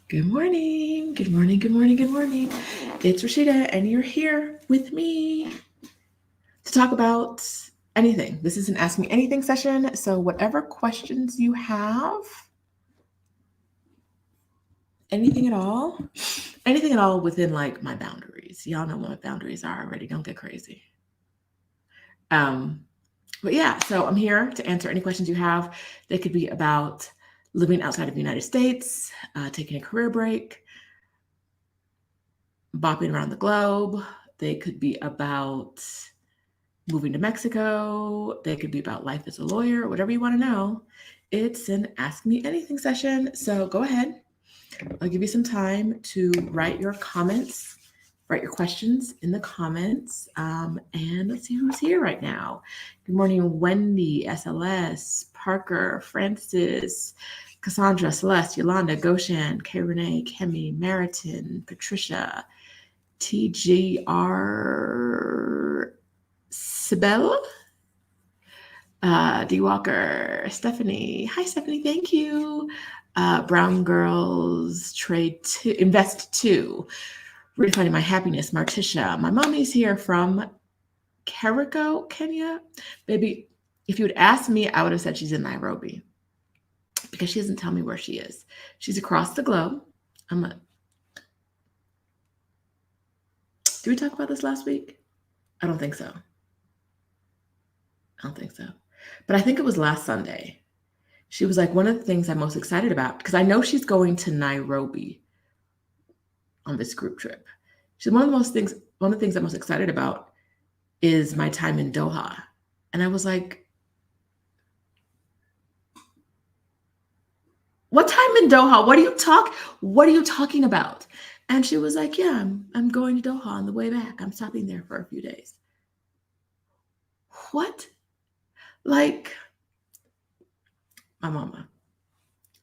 Good morning. Good morning. Good morning. Good morning. It's Rashida, and you're here with me to talk about anything. This is an Ask Me Anything session. So, whatever questions you have, anything at all within like my boundaries. Y'all know what my boundaries are already. Don't get crazy. Um, but yeah, so I'm here to answer any questions you have. They could be about living outside of the United States, taking a career break, bopping around the globe. They could be about moving to Mexico. They could be about life as a lawyer, whatever you want to know. It's an Ask Me Anything session. So go ahead. I'll give you some time to write your comments, write your questions in the comments. And let's see who's here right now. Good morning, Wendy, SLS, Parker, Francis, Cassandra, Celeste, Yolanda, Goshan, K. Renee, Kemi, Meriton, Patricia, TGR, Sibel, D. Walker, Stephanie. Hi, Stephanie. Thank you. Brown Girls, Trade 2, Invest 2, Redefining My Happiness, Martisha. My mommy's here from Kericho, Kenya. Baby, if you had asked me, I would have said she's in Nairobi because she doesn't tell me where she is. She's across the globe. Did we talk about this last week? I don't think so. But I think it was last Sunday. She was like, one of the things I'm most excited about, because I know she's going to Nairobi on this group trip. She's one of the things I'm most excited about is my time in Doha. And I was like, what time in Doha? What are you talking about? And she was like, yeah, I'm going to Doha on the way back. I'm stopping there for a few days. What? Like, my mama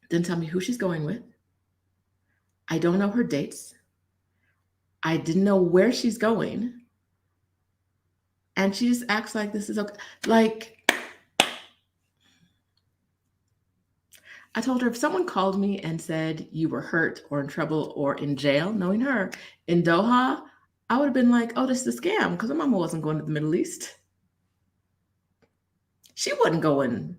didn't tell me who she's going with. I don't know her dates. I didn't know where she's going. And she just acts like this is okay. Like, I told her if someone called me and said you were hurt or in trouble or in jail, knowing her in Doha, I would have been like, oh, this is a scam because my mama wasn't going to the Middle East. She wasn't going.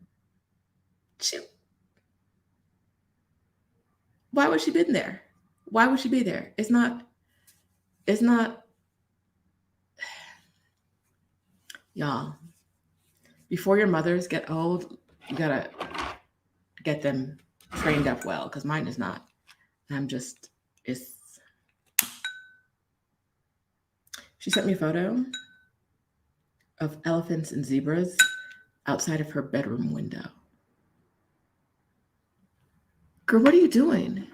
Why would she been there? Why would she be there? It's not, y'all, before your mothers get old, you gotta get them trained up well because mine is not. She sent me a photo of elephants and zebras outside of her bedroom window. Girl, what are you doing?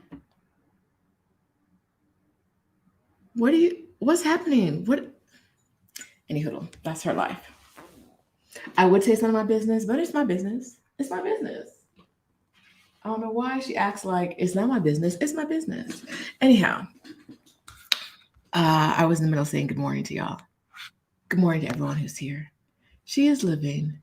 What's happening? Anywho, that's her life. I would say it's none of my business, but it's my business. It's my business. I don't know why she acts like it's not my business. It's my business. Anyhow, I was in the middle of saying good morning to y'all. Good morning to everyone who's here. She is living.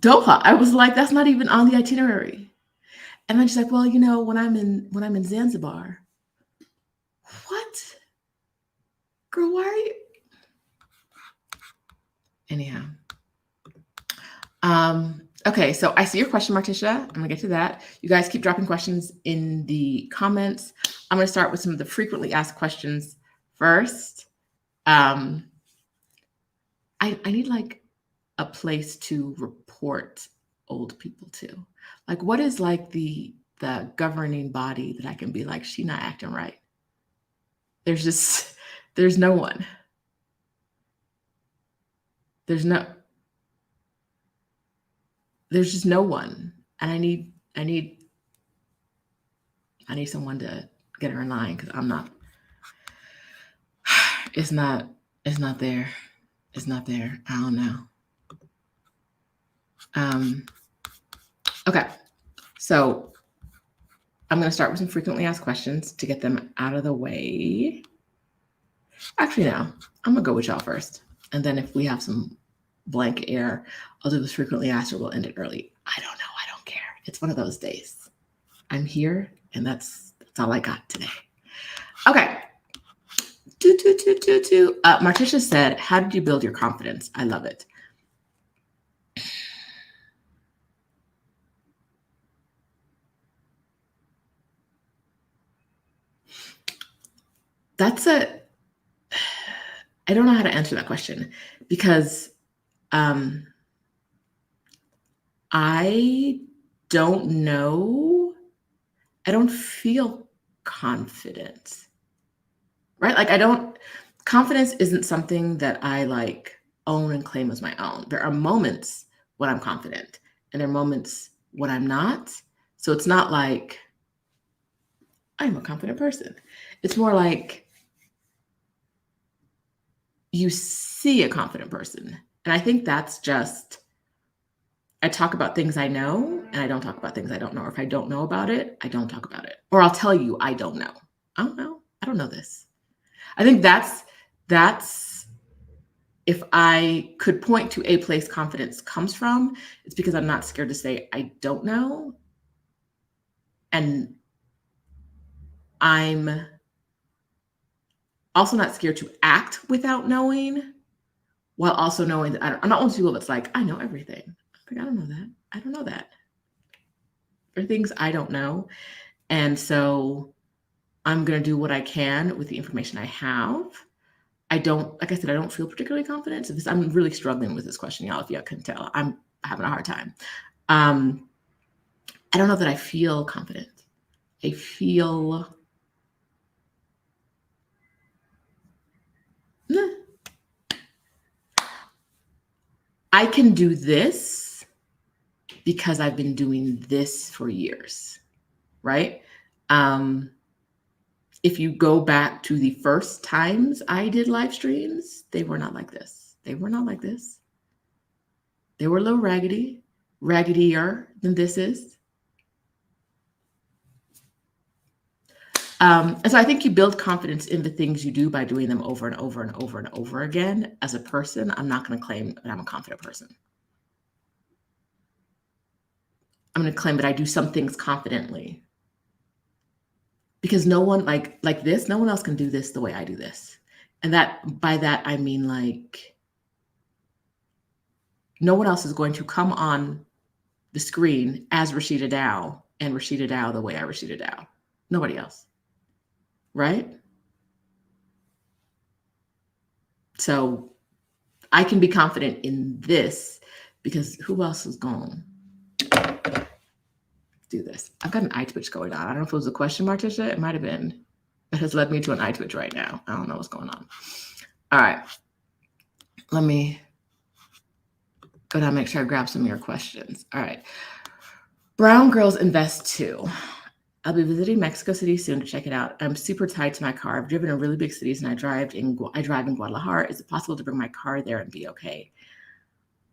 Doha. I was like, that's not even on the itinerary. And then she's like, well, when I'm in Zanzibar. What? Girl, why are you? Anyhow. Okay, so I see your question, Martisha. I'm gonna get to that. You guys keep dropping questions in the comments. I'm gonna start with some of the frequently asked questions first. I need like a place to report old people to. Like, what is like the governing body that I can be like, she not acting right? There's no one. There's just no one. And I need someone to get her in line because I'm not. It's not there. It's not there. I don't know. Okay. So I'm going to start with some frequently asked questions to get them out of the way. Actually, no, I'm going to go with y'all first. And then if we have some blank air, I'll do this frequently asked or we'll end it early. I don't know. I don't care. It's one of those days. I'm here, and that's all I got today. Okay. Martisha said, how did you build your confidence? I love it. I don't know how to answer that question because I don't know. I don't feel confident, right? Like confidence isn't something that I like own and claim as my own. There are moments when I'm confident and there are moments when I'm not. So it's not like I'm a confident person. It's more like you see a confident person. And I think that's just, I talk about things I know and I don't talk about things I don't know. Or if I don't know about it, I don't talk about it. Or I'll tell you I don't know. I don't know. I don't know this. I think that's if I could point to a place confidence comes from, it's because I'm not scared to say I don't know. And I'm also not scared to act without knowing, while also knowing that I'm not one of those people that's like, I know everything. Like, I don't know that. I don't know that. There are things I don't know. And so I'm going to do what I can with the information I have. Like I said, I don't feel particularly confident. So I'm really struggling with this question, y'all, if y'all can tell. I'm having a hard time. I don't know that I feel confident. I feel, I can do this because I've been doing this for years, right? If you go back to the first times I did live streams, they were not like this. They were not like this. They were a little raggedier than this is. And so I think you build confidence in the things you do by doing them over and over and over and over again. As a person, I'm not going to claim that I'm a confident person. I'm going to claim that I do some things confidently. Because no one like this, no one else can do this the way I do this. And by that, I mean like no one else is going to come on the screen as Rashida Dow and Rashida Dow the way I Rashida Dow. Nobody else. Right? So I can be confident in this because who else is going to do this? I've got an eye twitch going on. I don't know if it was a question, Martisha. It might have been. It has led me to an eye twitch right now. I don't know what's going on. All right. Let me go down and make sure I grab some of your questions. All right. Brown Girls Invest too. I'll be visiting Mexico City soon to check it out. I'm super tied to my car. I've driven in really big cities and I drive in Guadalajara. Is it possible to bring my car there and be okay?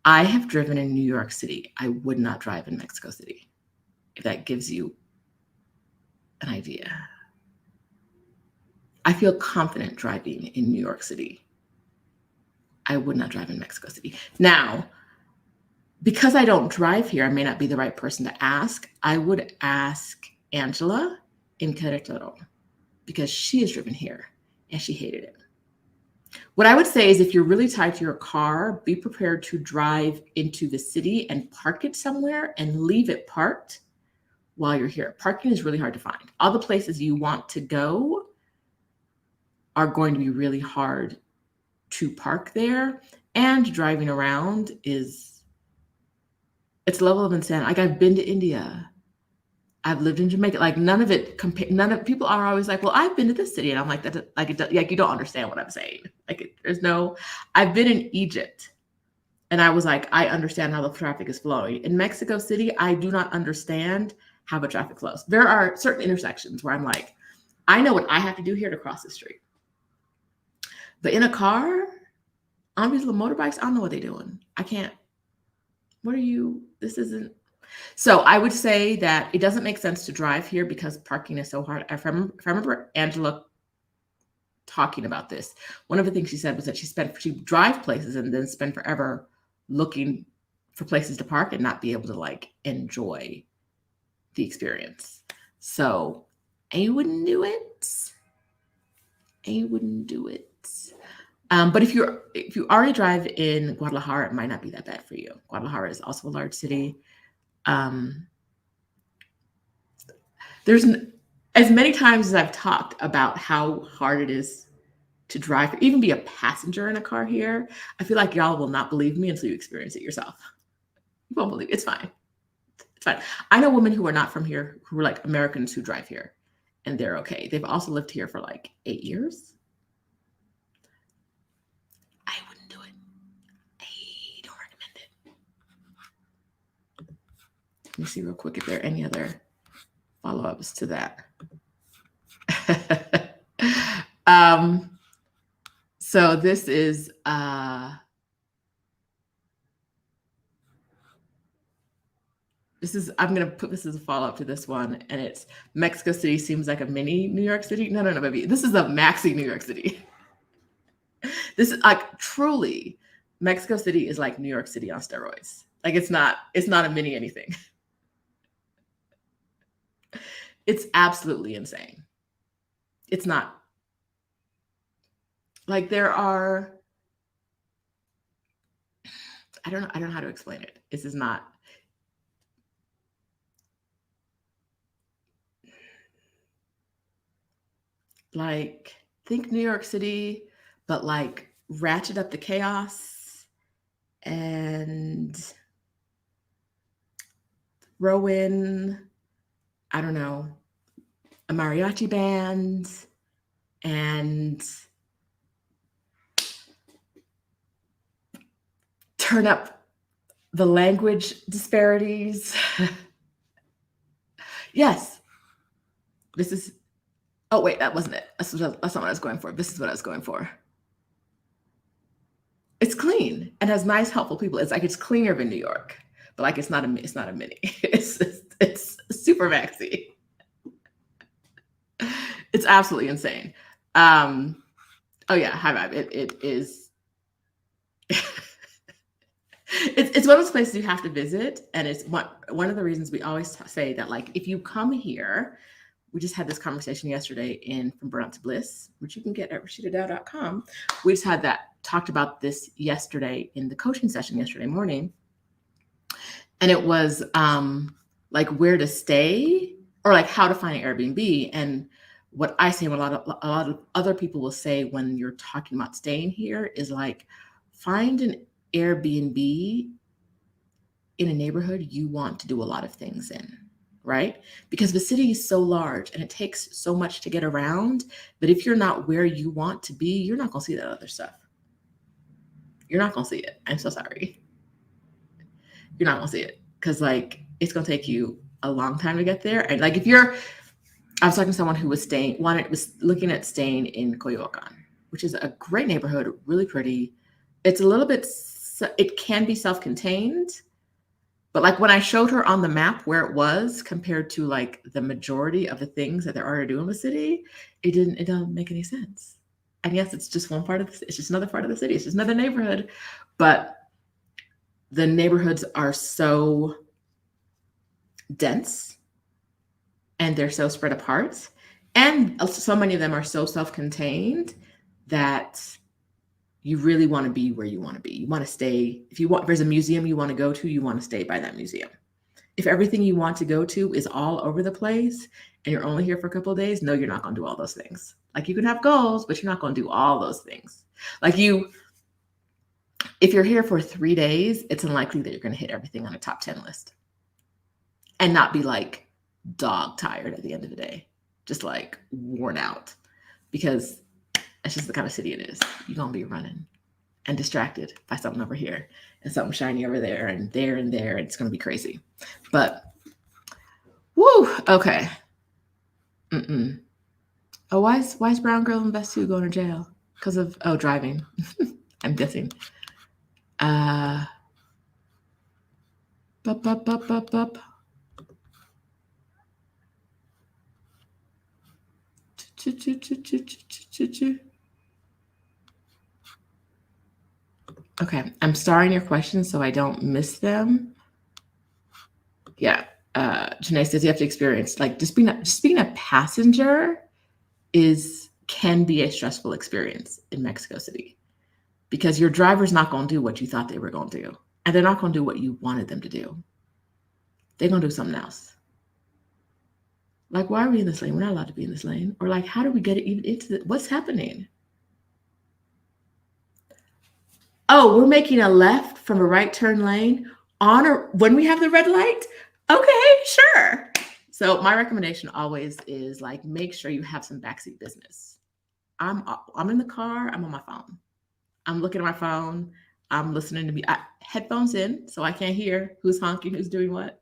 I have driven in New York City. I would not drive in Mexico City, if that gives you an idea. I feel confident driving in New York City. I would not drive in Mexico City. Now, because I don't drive here, I may not be the right person to ask. I would ask Angela in Querétaro because she has driven here and she hated it. What I would say is if you're really tied to your car, be prepared to drive into the city and park it somewhere and leave it parked while you're here. Parking is really hard to find. All the places you want to go are going to be really hard to park there, and driving around it's a level of insanity. Like I've been to India. I've lived in Jamaica. Like none of people are always like, well, I've been to this city. And I'm like, like you don't understand what I'm saying. Like I've been in Egypt and I was like, I understand how the traffic is flowing. In Mexico City, I do not understand how the traffic flows. There are certain intersections where I'm like, I know what I have to do here to cross the street. But in a car, on these little motorbikes, I don't know what they're doing. I can't. This isn't. So I would say that it doesn't make sense to drive here because parking is so hard. If I remember Angela talking about this, one of the things she said was that she drive places and then spend forever looking for places to park and not be able to like enjoy the experience. So I wouldn't do it. But if you already drive in Guadalajara, it might not be that bad for you. Guadalajara is also a large city. There's as many times as I've talked about how hard it is to drive, or even be a passenger in a car here, I feel like y'all will not believe me until you experience it yourself. You won't believe it. It's fine. It's fine. I know women who are not from here, who are like Americans who drive here, and they're okay. They've also lived here for like 8 years. I wouldn't do it. I don't recommend it. Let me see real quick if there are any other follow-ups to that. So this is I'm gonna put this as a follow-up to this one, and it's Mexico City seems like a mini New York City. No, baby. This is a maxi New York City. This is like truly Mexico City is like New York City on steroids. Like it's not a mini anything. It's absolutely insane. It's not. Like there are, I don't know how to explain it. This is not. Like think New York City, but like ratchet up the chaos and throw in, I don't know, a mariachi band and turn up the language disparities. Yes. This is, oh wait, that wasn't it. That's not what I was going for. This is what I was going for. It's clean and has nice, helpful people. It's like it's cleaner than New York, but like it's not a mini. It's super maxi. It's absolutely insane. Oh yeah, high vibe. It is. It's one of those places you have to visit, and it's one of the reasons we always say that like if you come here. We just had this conversation yesterday From Burnout to Bliss, which you can get at rashidadao.com. We just talked about this yesterday in the coaching session yesterday morning. And it was like where to stay or like how to find an Airbnb. And what I say, what a lot of other people will say when you're talking about staying here is like, find an Airbnb in a neighborhood you want to do a lot of things in. Right? Because the city is so large and it takes so much to get around that if you're not where you want to be, you're not going to see that other stuff. You're not going to see it. I'm so sorry. You're not going to see it because like it's going to take you a long time to get there. And like I was talking to someone who was looking at staying in Coyoacan, which is a great neighborhood, really pretty. It's a little bit, it can be self-contained. But like when I showed her on the map where it was compared to like the majority of the things that they're already doing in the city, it doesn't make any sense. And yes, it's just one part of it's just another part of the city. It's just another neighborhood. But the neighborhoods are so dense and they're so spread apart. And so many of them are so self-contained that you really want to be where you want to be. You want to stay. If there's a museum you want to go to, you want to stay by that museum. If everything you want to go to is all over the place and you're only here for a couple of days, no, you're not going to do all those things. Like you can have goals, but you're not going to do all those things. Like if you're here for 3 days, it's unlikely that you're going to hit everything on a top 10 list and not be like dog tired at the end of the day, just like worn out because that's just the kind of city it is. You're going to be running and distracted by something over here and something shiny over there and there and there. It's going to be crazy. But, woo, okay. Oh, why is brown girl in vest 2 going to jail? Because of, driving. I'm guessing. But Up, up, up, up, up. Okay, I'm starring your questions so I don't miss them. Yeah, Janae says you have to experience, like, just being a passenger can be a stressful experience in Mexico City, because your driver's not going to do what you thought they were going to do, and they're not going to do what you wanted them to do. They're going to do something else. Like, why are we in this lane? We're not allowed to be in this lane. Or like, how do we get it even into what's happening? Oh, we're making a left from a right turn lane when we have the red light? Okay, sure. So my recommendation always is, like, make sure you have some backseat business. I'm in the car, I'm on my phone. I'm looking at my phone, I'm listening to headphones in, so I can't hear who's honking, who's doing what.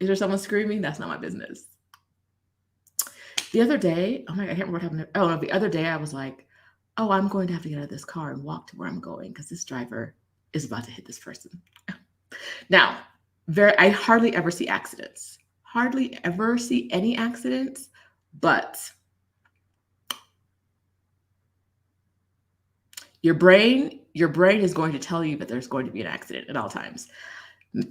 Is there someone screaming? That's not my business. The other day, oh my God, I can't remember what happened. Oh, no, the other day I was like, oh, I'm going to have to get out of this car and walk to where I'm going because this driver is about to hit this person. Now, I hardly ever see accidents. Hardly ever see any accidents, but your brain is going to tell you that there's going to be an accident at all times.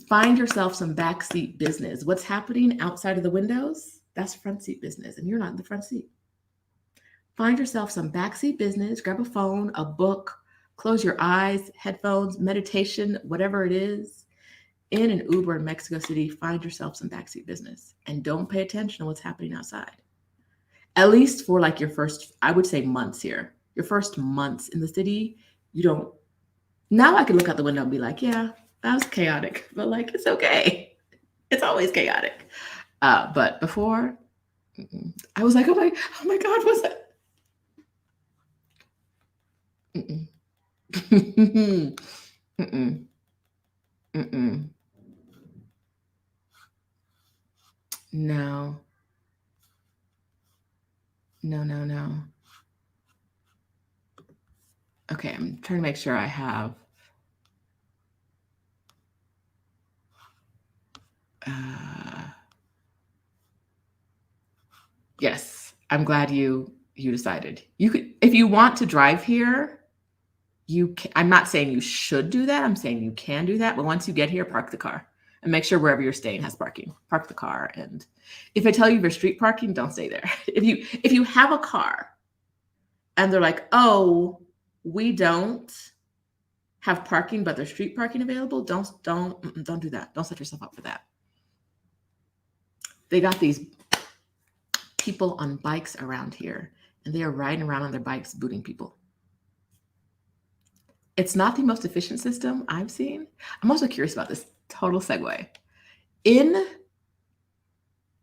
Find yourself some backseat business. What's happening outside of the windows? That's front seat business, and you're not in the front seat. Find yourself some backseat business. Grab a phone, a book, close your eyes, headphones, meditation, whatever it is. In an Uber in Mexico City, find yourself some backseat business, and don't pay attention to what's happening outside. At least for like your first, I would say, months here. Your first months in the city, you don't. Now I can look out the window and be like, yeah, that was chaotic, but like, it's okay. It's always chaotic. But before, I was like, oh my God, what's that? Mm-mm. Mm-mm. Mm-mm. No. No. Okay, I'm trying to make sure I have. Yes, I'm glad you decided. You could, if you want to drive here, I'm not saying you should do that. I'm saying you can do that. But once you get here, park the car and make sure wherever you're staying has parking. Park the car. And if I tell you there's street parking, don't stay there. If you have a car and they're like, oh, we don't have parking, but there's street parking available, don't do that. Don't set yourself up for that. They got these people on bikes around here, and they are riding around on their bikes, booting people. It's not the most efficient system I've seen. I'm also curious about this. Total segue. In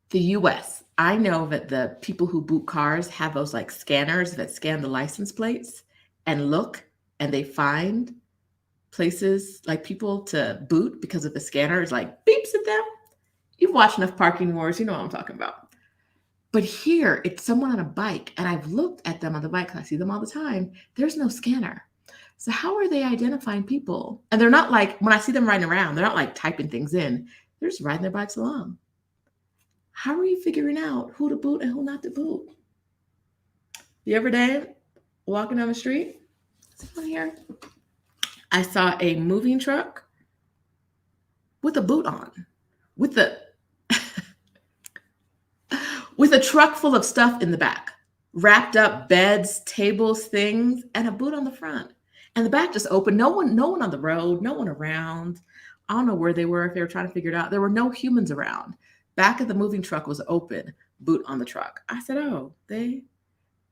the US, I know that the people who boot cars have those like scanners that scan the license plates and look, and they find places like people to boot because of the scanner is like beeps at them. You've watched enough Parking Wars, you know what I'm talking about. But here, it's someone on a bike, and I've looked at them on the bike, I see them all the time. There's no scanner. So how are they identifying people? And they're not like, when I see them riding around, they're not like typing things in. They're just riding their bikes along. How are you figuring out who to boot and who not to boot? The other day, walking down the street, someone here, I saw a moving truck with a boot on, with a truck full of stuff in the back, wrapped up beds, tables, things, and a boot on the front. And the back just open. No one on the road, no one around. I don't know where they were, if they were trying to figure it out. There were no humans around. Back of the moving truck was open, boot on the truck. I said, oh, they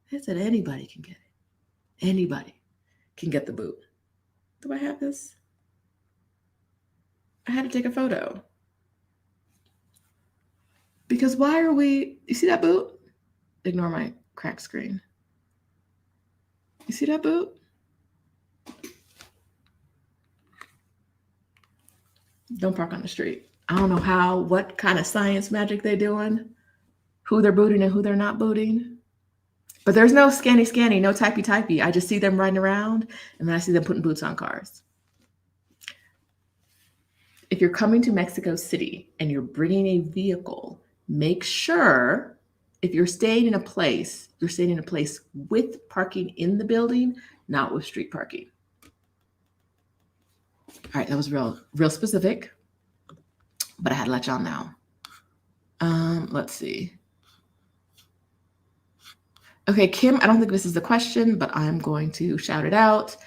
said anybody can get it. Anybody can get the boot. Do I have this? I had to take a photo. Because why are we, you see that boot? Ignore my cracked screen. You see that boot? Don't park on the street. I don't know what kind of science magic they're doing, who they're booting and who they're not booting. But there's no scanny, no typey. I just see them riding around, and then I see them putting boots on cars. If you're coming to Mexico City and you're bringing a vehicle, make sure if you're staying in a place, you're staying in a place with parking in the building, not with street parking. All right, that was real specific, but I had to let y'all know. Let's see. Okay, Kim, I don't think this is the question, but I'm going to shout it out.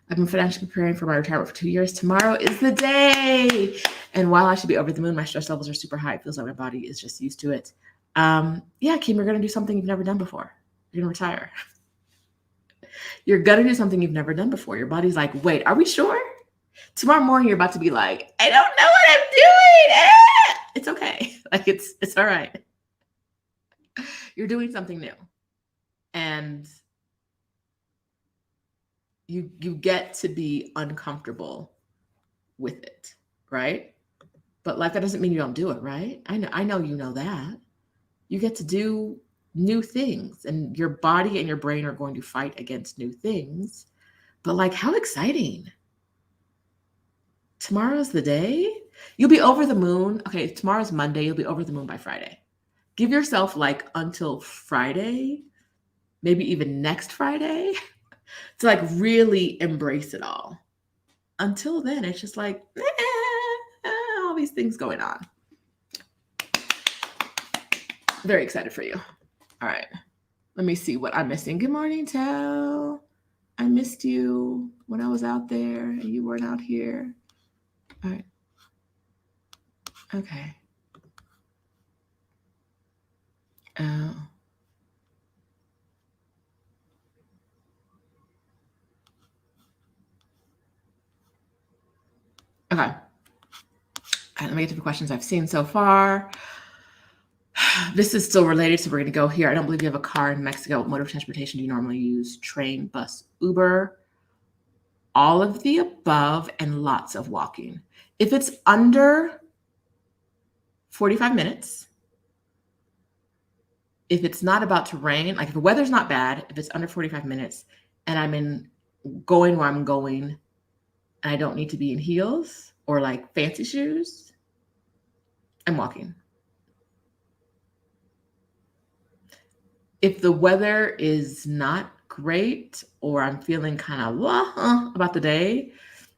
I've been financially preparing for my retirement for 2 years. Tomorrow is the day. And while I should be over the moon, my stress levels are super high. It feels like my body is just used to it. Yeah, Kim, you're going to do something you've never done before. You're going to retire. You're going to do something you've never done before. Your body's like, wait, are we sure? Tomorrow morning, you're about to be like, I don't know what I'm doing. It's okay. Like, it's all right. You're doing something new. And you get to be uncomfortable with it, right? But like that doesn't mean you don't do it, right? I know you know that. You get to do new things, and your body and your brain are going to fight against new things. But like, how exciting. Tomorrow's the day. You'll be over the moon. Okay, tomorrow's Monday. You'll be over the moon by Friday. Give yourself like until Friday, maybe even next Friday, to like really embrace it all. Until then, it's just like all these things going on. Very excited for you. All right. Let me see what I'm missing. Good morning, Tell. I missed you when I was out there and you weren't out here. All right. Okay. Oh. Okay. All right, let me get to the questions I've seen so far. This is still related, so we're going to go here. I don't believe you have a car in Mexico. What mode of transportation do you normally use? Train, bus, Uber? All of the above and lots of walking. If it's under 45 minutes, if it's not about to rain, like if the weather's not bad, if it's under 45 minutes and I'm going where I'm going and I don't need to be in heels or like fancy shoes, I'm walking. If the weather is not great or I'm feeling kind of about the day,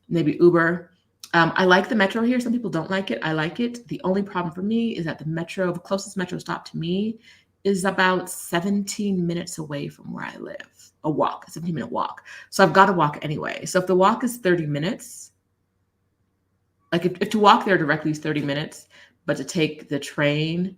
maybe Uber. I like the metro here. Some people don't like it. I like it. The only problem for me is that the closest metro stop to me is about 17 minutes away from where I live. A 17-minute walk. So I've got to walk anyway. So if the walk is 30 minutes, like if to walk there directly is 30 minutes, but to take the train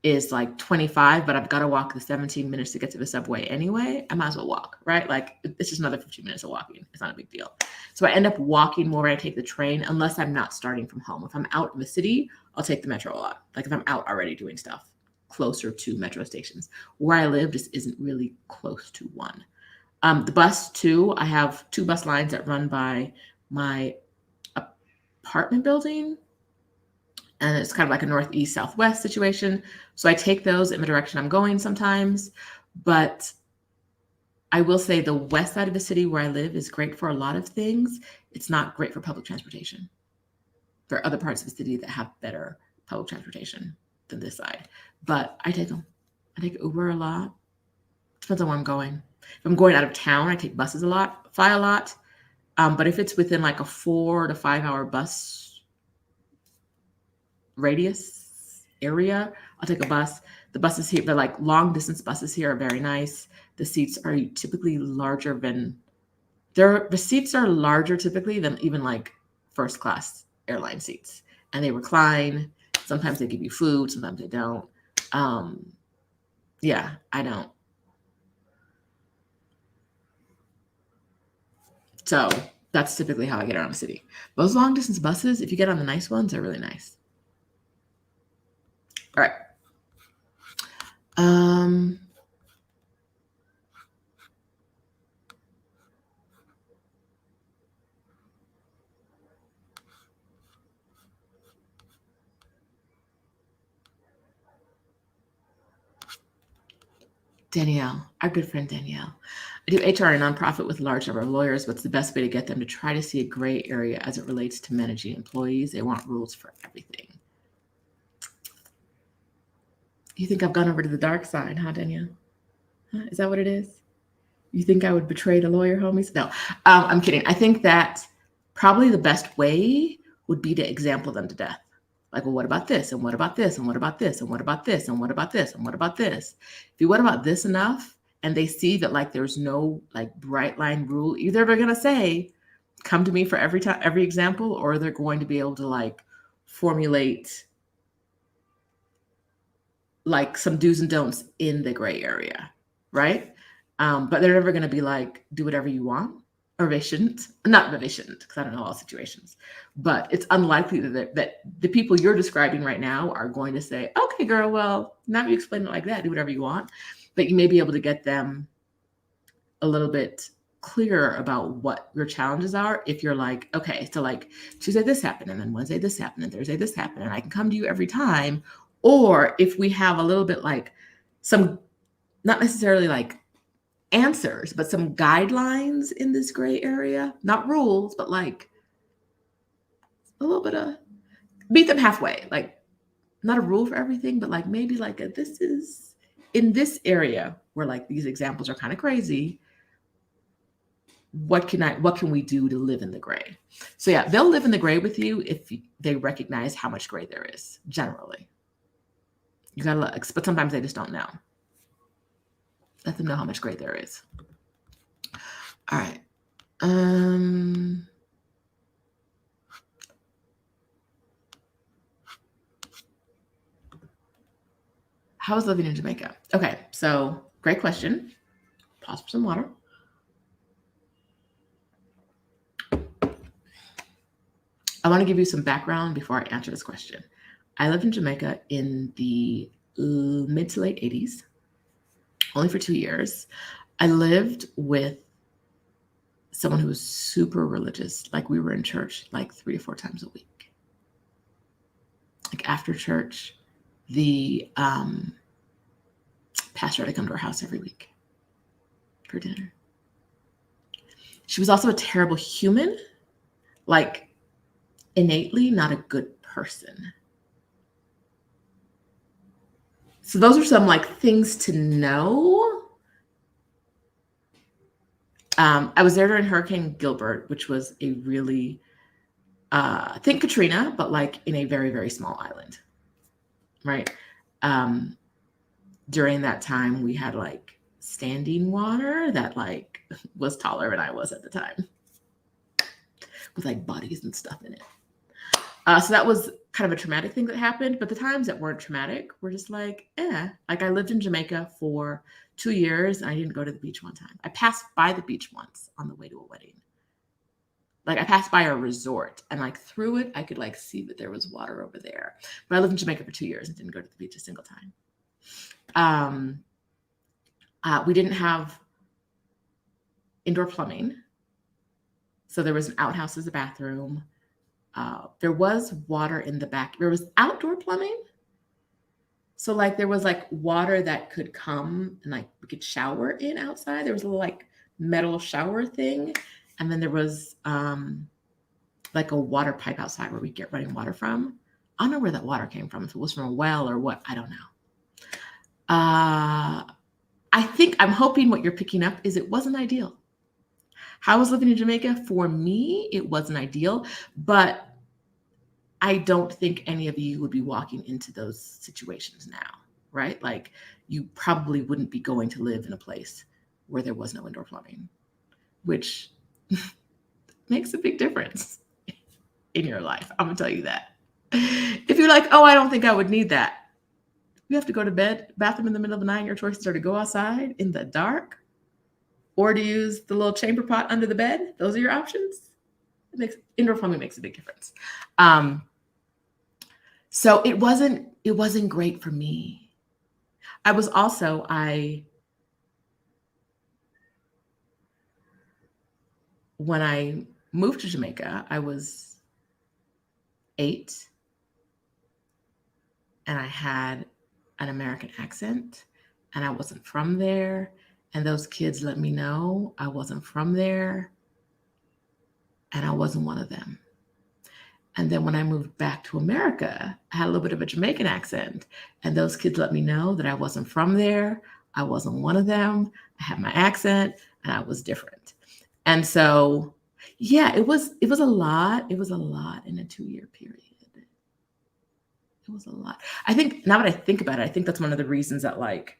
is like 25, but I've got to walk the 17 minutes to get to the subway anyway, I might as well walk, right? Like it's just another 15 minutes of walking. It's not a big deal. So I end up walking more when I take the train, unless I'm not starting from home. If I'm out in the city, I'll take the metro a lot. Like if I'm out already doing stuff closer to metro stations. Where I live just isn't really close to one. The bus too, I have 2 bus lines that run by my apartment building. And it's kind of like a northeast, southwest situation. So I take those in the direction I'm going sometimes. But I will say the west side of the city where I live is great for a lot of things. It's not great for public transportation. There are other parts of the city that have better public transportation than this side. But I take them. I take Uber a lot. Depends on where I'm going. If I'm going out of town, I take buses a lot, fly a lot. But if it's within like a 4 to 5 hour bus radius area, I'll take a bus. The buses here, they're like long distance buses here are very nice. The seats are typically larger than the seats are larger typically than even like first class airline seats, and they recline. Sometimes they give you food, sometimes they don't. Yeah, I don't. So that's typically how I get around the city. Those long distance buses, if you get on the nice ones, are really nice. All right. Danielle, our good friend Danielle. I do HR in a nonprofit with a large number of lawyers. What's the best way to get them to try to see a gray area as it relates to managing employees? They want rules for everything. You think I've gone over to the dark side, huh, Danielle? Huh? Is that what it is? You think I would betray the lawyer homies? No, I'm kidding. I think that probably the best way would be to example them to death. Like, well, what about this? And what about this? And what about this? And what about this? And what about this? And what about this? If you what about this enough, and they see that like there's no like bright line rule, either they're gonna say, come to me for every example, or they're going to be able to like formulate like some do's and don'ts in the gray area, right? But they're never going to be like, do whatever you want, or they shouldn't. Not that they shouldn't, because I don't know all situations. But it's unlikely that the people you're describing right now are going to say, okay, girl, well, now you explain it like that, do whatever you want. But you may be able to get them a little bit clearer about what your challenges are if you're like, okay, so like Tuesday this happened, and then Wednesday this happened, and Thursday this happened, and I can come to you every time. Or if we have a little bit like some, not necessarily like answers, but some guidelines in this gray area, not rules, but like a little bit of meet them halfway, like not a rule for everything, but like maybe like this is in this area where like these examples are kind of crazy. What can we do to live in the gray? So yeah, they'll live in the gray with you if they recognize how much gray there is generally. You gotta look, but sometimes they just don't know. Let them know how much gray there is. All right. How is living in Jamaica? Okay, so great question. Pause for some water. I want to give you some background before I answer this question. I lived in Jamaica in the mid to late 80s, only for 2 years. I lived with someone who was super religious. Like we were in church like 3 or 4 times a week. Like after church, the pastor had to come to our house every week for dinner. She was also a terrible human, like innately not a good person. So those are some like things to know. I was there during Hurricane Gilbert, which was a really, think Katrina, but like in a very, very small island, right? During that time, we had like standing water that like was taller than I was at the time, with like bodies and stuff in it. So that was kind of a traumatic thing that happened, but the times that weren't traumatic were just like, like I lived in Jamaica for 2 years and I didn't go to the beach one time. I passed by the beach once on the way to a wedding. Like I passed by a resort and like through it, I could like see that there was water over there. But I lived in Jamaica for 2 years and didn't go to the beach a single time. We didn't have indoor plumbing. So there was an outhouse as a bathroom. There was water in the back. There was outdoor plumbing. So like there was like water that could come and like we could shower in outside. There was a little like metal shower thing. And then there was like a water pipe outside where we get running water from. I don't know where that water came from, if it was from a well or what, I don't know. I'm hoping what you're picking up is it wasn't ideal. How I was living in Jamaica, for me, it wasn't ideal, but I don't think any of you would be walking into those situations now, right? Like you probably wouldn't be going to live in a place where there was no indoor plumbing, which makes a big difference in your life. I'm gonna tell you that. If you're like, oh, I don't think I would need that. You have to go to bed, bathroom in the middle of the night, your choices are to go outside in the dark or to use the little chamber pot under the bed. Those are your options. Indoor plumbing makes a big difference. So it wasn't great for me. When I moved to Jamaica, I was 8 and I had an American accent and I wasn't from there. And those kids let me know I wasn't from there and I wasn't one of them. And then when I moved back to America, I had a little bit of a Jamaican accent. And those kids let me know that I wasn't from there. I wasn't one of them. I had my accent and I was different. And so, yeah, it was a lot. It was a lot in a 2-year period. It was a lot. I think now that I think about it, I think that's one of the reasons that like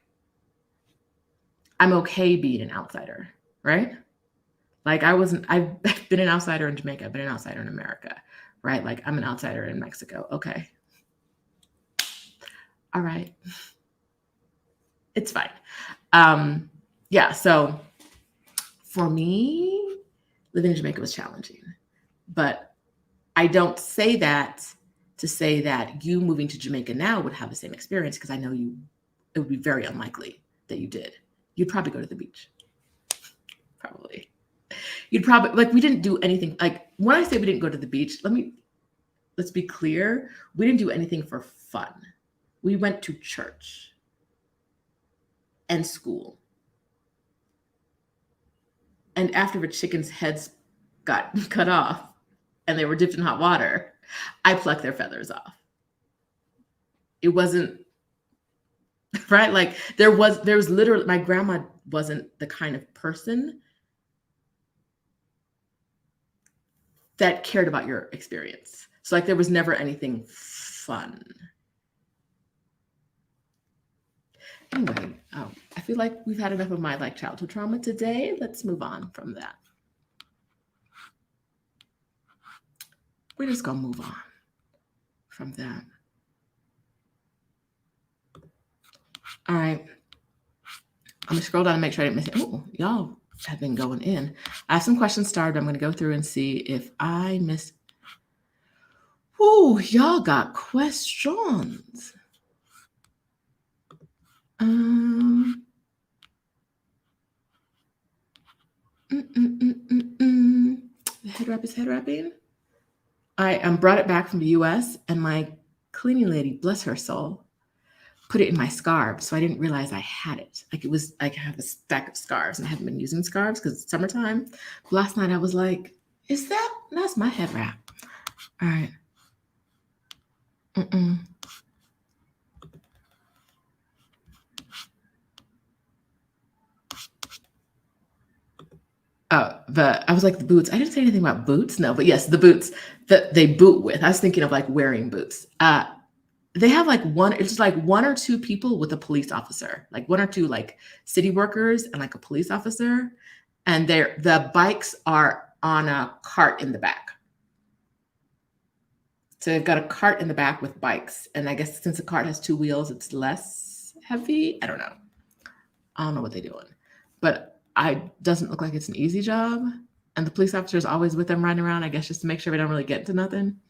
I'm okay being an outsider, right? Like I've been an outsider in Jamaica, I've been an outsider in America, right? Like I'm an outsider in Mexico. Okay. All right. It's fine. Yeah, so for me, living in Jamaica was challenging. But I don't say that to say that you moving to Jamaica now would have the same experience, because I know it would be very unlikely that you did. You'd probably go to the beach. Probably. You'd probably, like, we didn't do anything. Like, when I say we didn't go to the beach, let's be clear. We didn't do anything for fun. We went to church and school. And after the chickens' heads got cut off and they were dipped in hot water, I plucked their feathers off. It wasn't right. Like there was literally, my grandma wasn't the kind of person that cared about your experience. So like there was never anything fun. Anyway, I feel like we've had enough of my like childhood trauma today. Let's move on from that. We're just gonna move on from that. All right. I'm gonna scroll down and make sure I didn't miss it. Oh, y'all have been going in. I have some questions started. I'm gonna go through and see if I missed. Oh, y'all got questions. The head wrap is head wrapping. I brought it back from the US, and my cleaning lady, bless her soul, put it in my scarves. So I didn't realize I had it. Like it was like I have a stack of scarves and I haven't been using scarves because it's summertime. But last night I was like, that's my head wrap. All right. I was like, the boots. I didn't say anything about boots. No, but yes, the boots that they boot with. I was thinking of like wearing boots. They have like it's like one or two people with a police officer, like one or two like city workers and like a police officer. And the bikes are on a cart in the back. So they've got a cart in the back with bikes. And I guess since the cart has 2 wheels, it's less heavy. I don't know what they're doing. But doesn't look like it's an easy job. And the police officer is always with them riding around, I guess, just to make sure we don't really get into nothing.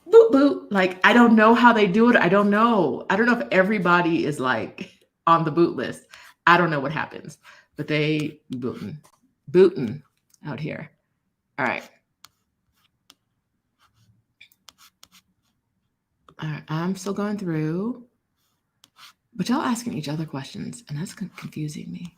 Boot boot. Like, I don't know how they do it. I don't know if everybody is like on the boot list. I don't know what happens, but they booting out here. All right. All right. I'm still going through, but y'all asking each other questions, and that's confusing me.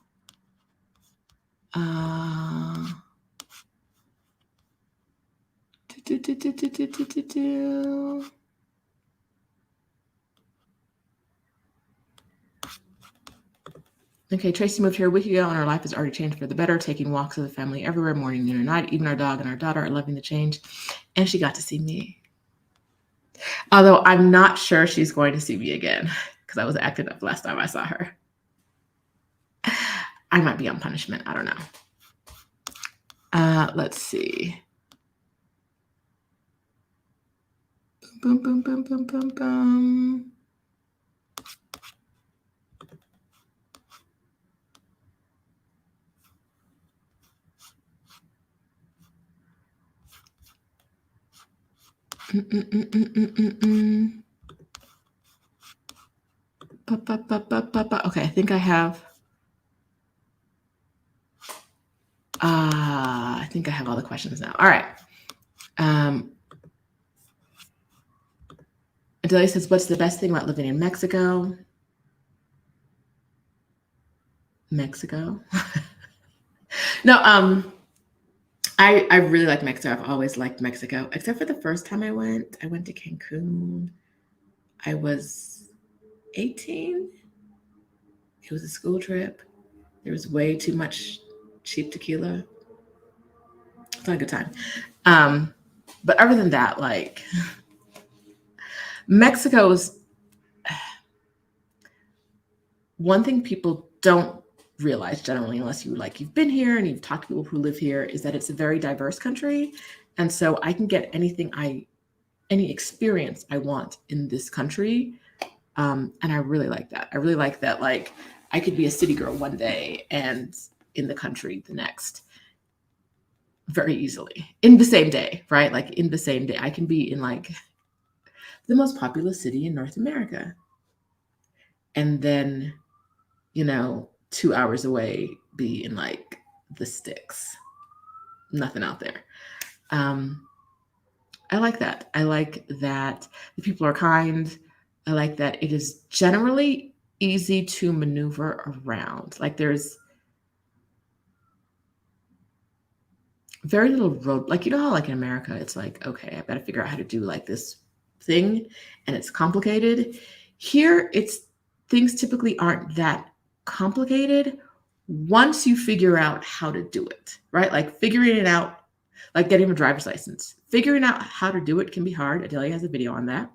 Okay, Tracy moved here a week ago and our life has already changed for the better, taking walks with the family everywhere, morning, noon, and night. Even our dog and our daughter are loving the change. And she got to see me. Although I'm not sure she's going to see me again because I was acting up last time I saw her. I might be on punishment. I don't know. Let's see. Boom, boom, boom, boom, boom, boom. Okay, I think I have. I think I have all the questions now. All right. Adelia says, what's the best thing about living in Mexico? Mexico. No, I really like Mexico. I've always liked Mexico, except for the first time I went. I went to Cancun. I was 18. It was a school trip. There was way too much cheap tequila. It's not a good time. Um, but other than that, like Mexico's one thing people don't realize generally, unless you've been here and you've talked to people who live here, is that it's a very diverse country. And so I can get any experience I want in this country. And I really like that. I really like that, like, I could be a city girl one day and in the country the next very easily in the same day, right? Like in the same day, I can be in like the most populous city in North America. And then, 2 hours away, be in like the sticks. Nothing out there. I like that. I like that the people are kind. I like that it is generally easy to maneuver around. Like there's very little road, like how like in America, it's like, okay, I've got to figure out how to do like this thing and it's complicated. Here, things typically aren't that complicated once you figure out how to do it, right? Like figuring it out, like getting a driver's license. Figuring out how to do it can be hard. Adelia has a video on that.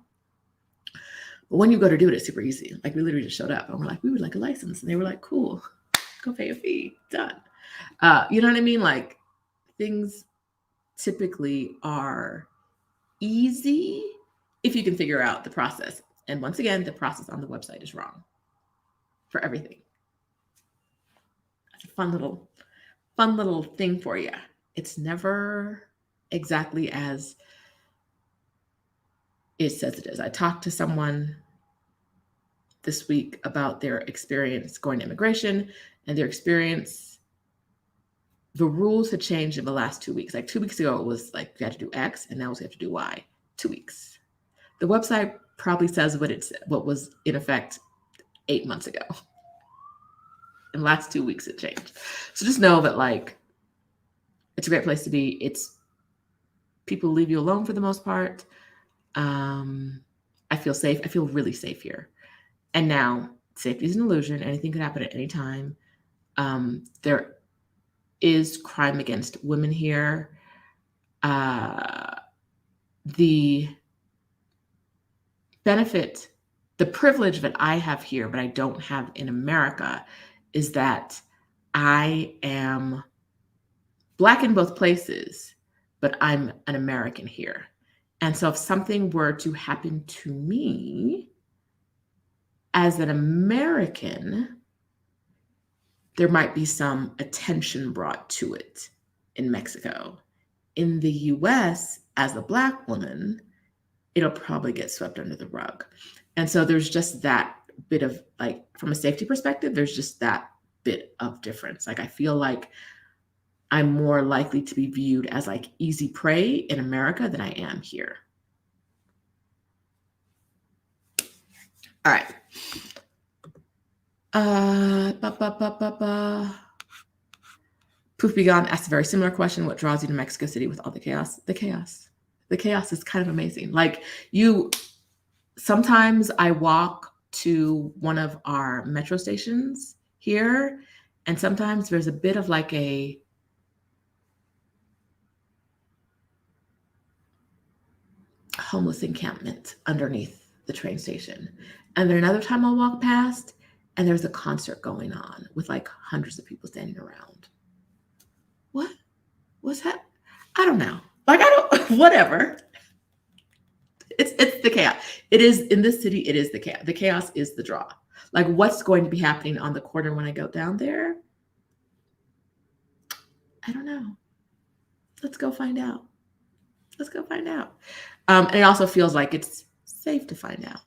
But when you go to do it, it's super easy. Like we literally just showed up and we're like, we would like a license. And they were like, cool, go pay a fee, done. You know what I mean? Like things typically are easy if you can figure out the process. And once again, the process on the website is wrong for everything. That's a fun little thing for you. It's never exactly as it says it is. I talked to someone this week about their experience going to immigration and their experience. The rules had changed in the last 2 weeks. Like 2 weeks ago, it was like you had to do X, and now we have to do Y. 2 weeks. The website probably says what was in effect 8 months ago. In the last 2 weeks, it changed. So just know that like it's a great place to be. It's people leave you alone for the most part. I feel safe. I feel really safe here. And now safety is an illusion. Anything could happen at any time. There is crime against women here. The benefit, the privilege that I have here, but I don't have in America, is that I am Black in both places, but I'm an American here. And so if something were to happen to me as an American, there might be some attention brought to it in Mexico. In the US, as a Black woman, it'll probably get swept under the rug. And so there's just that bit of like, from a safety perspective, there's just that bit of difference. Like I feel like I'm more likely to be viewed as like easy prey in America than I am here. All right. Poof Be Gone asked a very similar question. What draws you to Mexico City with all the chaos? The chaos. The chaos is kind of amazing. Like sometimes I walk to one of our metro stations here, and sometimes there's a bit of like a homeless encampment underneath the train station. And then another time I'll walk past and there's a concert going on with like hundreds of people standing around. What? What's that? I don't know. Like, whatever. It's the chaos. It is in this city. It is the chaos. The chaos is the draw. Like what's going to be happening on the corner when I go down there? I don't know. Let's go find out. Let's go find out. And it also feels like it's safe to find out.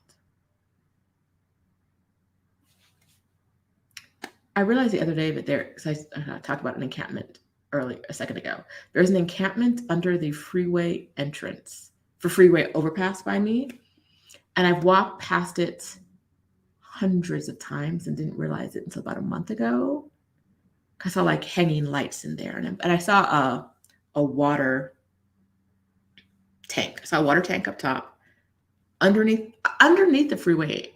I realized the other day that I talked about an encampment earlier, a second ago. There's an encampment under the freeway entrance for freeway overpass by me. And I've walked past it hundreds of times and didn't realize it until about a month ago. I saw like hanging lights in there, and I saw a water tank. I saw a water tank up top underneath the freeway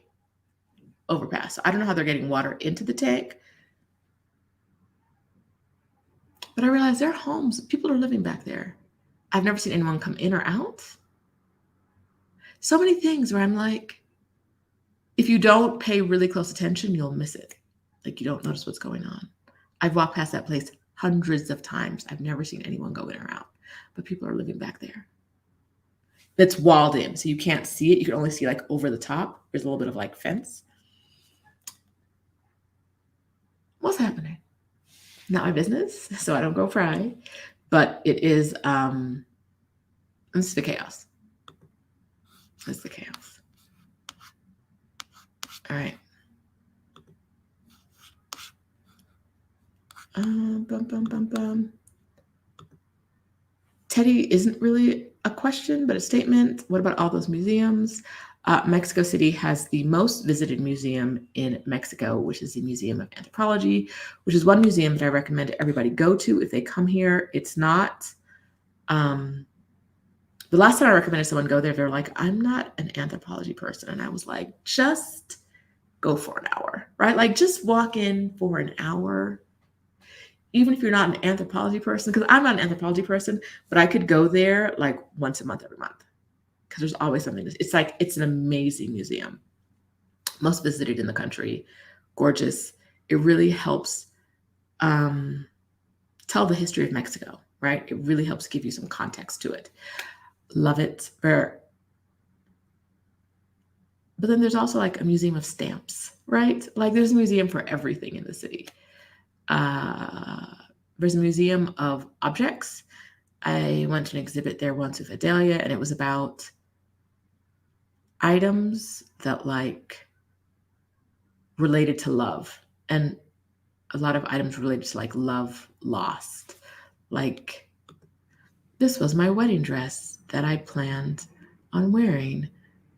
overpass. So I don't know how they're getting water into the tank, but I realized there are homes. People are living back there. I've never seen anyone come in or out. So many things where I'm like, if you don't pay really close attention, you'll miss it. Like you don't notice what's going on. I've walked past that place hundreds of times. I've never seen anyone go in or out, but people are living back there. That's walled in, so you can't see it. You can only see like over the top. There's a little bit of like fence. What's happening? Not my business, so I don't go pry. But it is, it's the chaos. It's the chaos. All right. Teddy isn't really a question, but a statement. What about all those museums? Mexico City has the most visited museum in Mexico, which is the Museum of Anthropology, which is one museum that I recommend everybody go to if they come here. It's not, the last time I recommended someone go there, they're like, I'm not an anthropology person. And I was like, just go for an hour, right? Like just walk in for an hour. Even if you're not an anthropology person, because I'm not an anthropology person, but I could go there like once a month, every month, because there's always something. It's like, it's an amazing museum, most visited in the country, gorgeous. It really helps tell the history of Mexico, right? It really helps give you some context to it. Love it. But then there's also like a museum of stamps, right? Like there's a museum for everything in the city. There's a museum of objects. I went to an exhibit there once with Adelia, and it was about items that like related to love, and a lot of items related to like love lost. Like, this was my wedding dress that I planned on wearing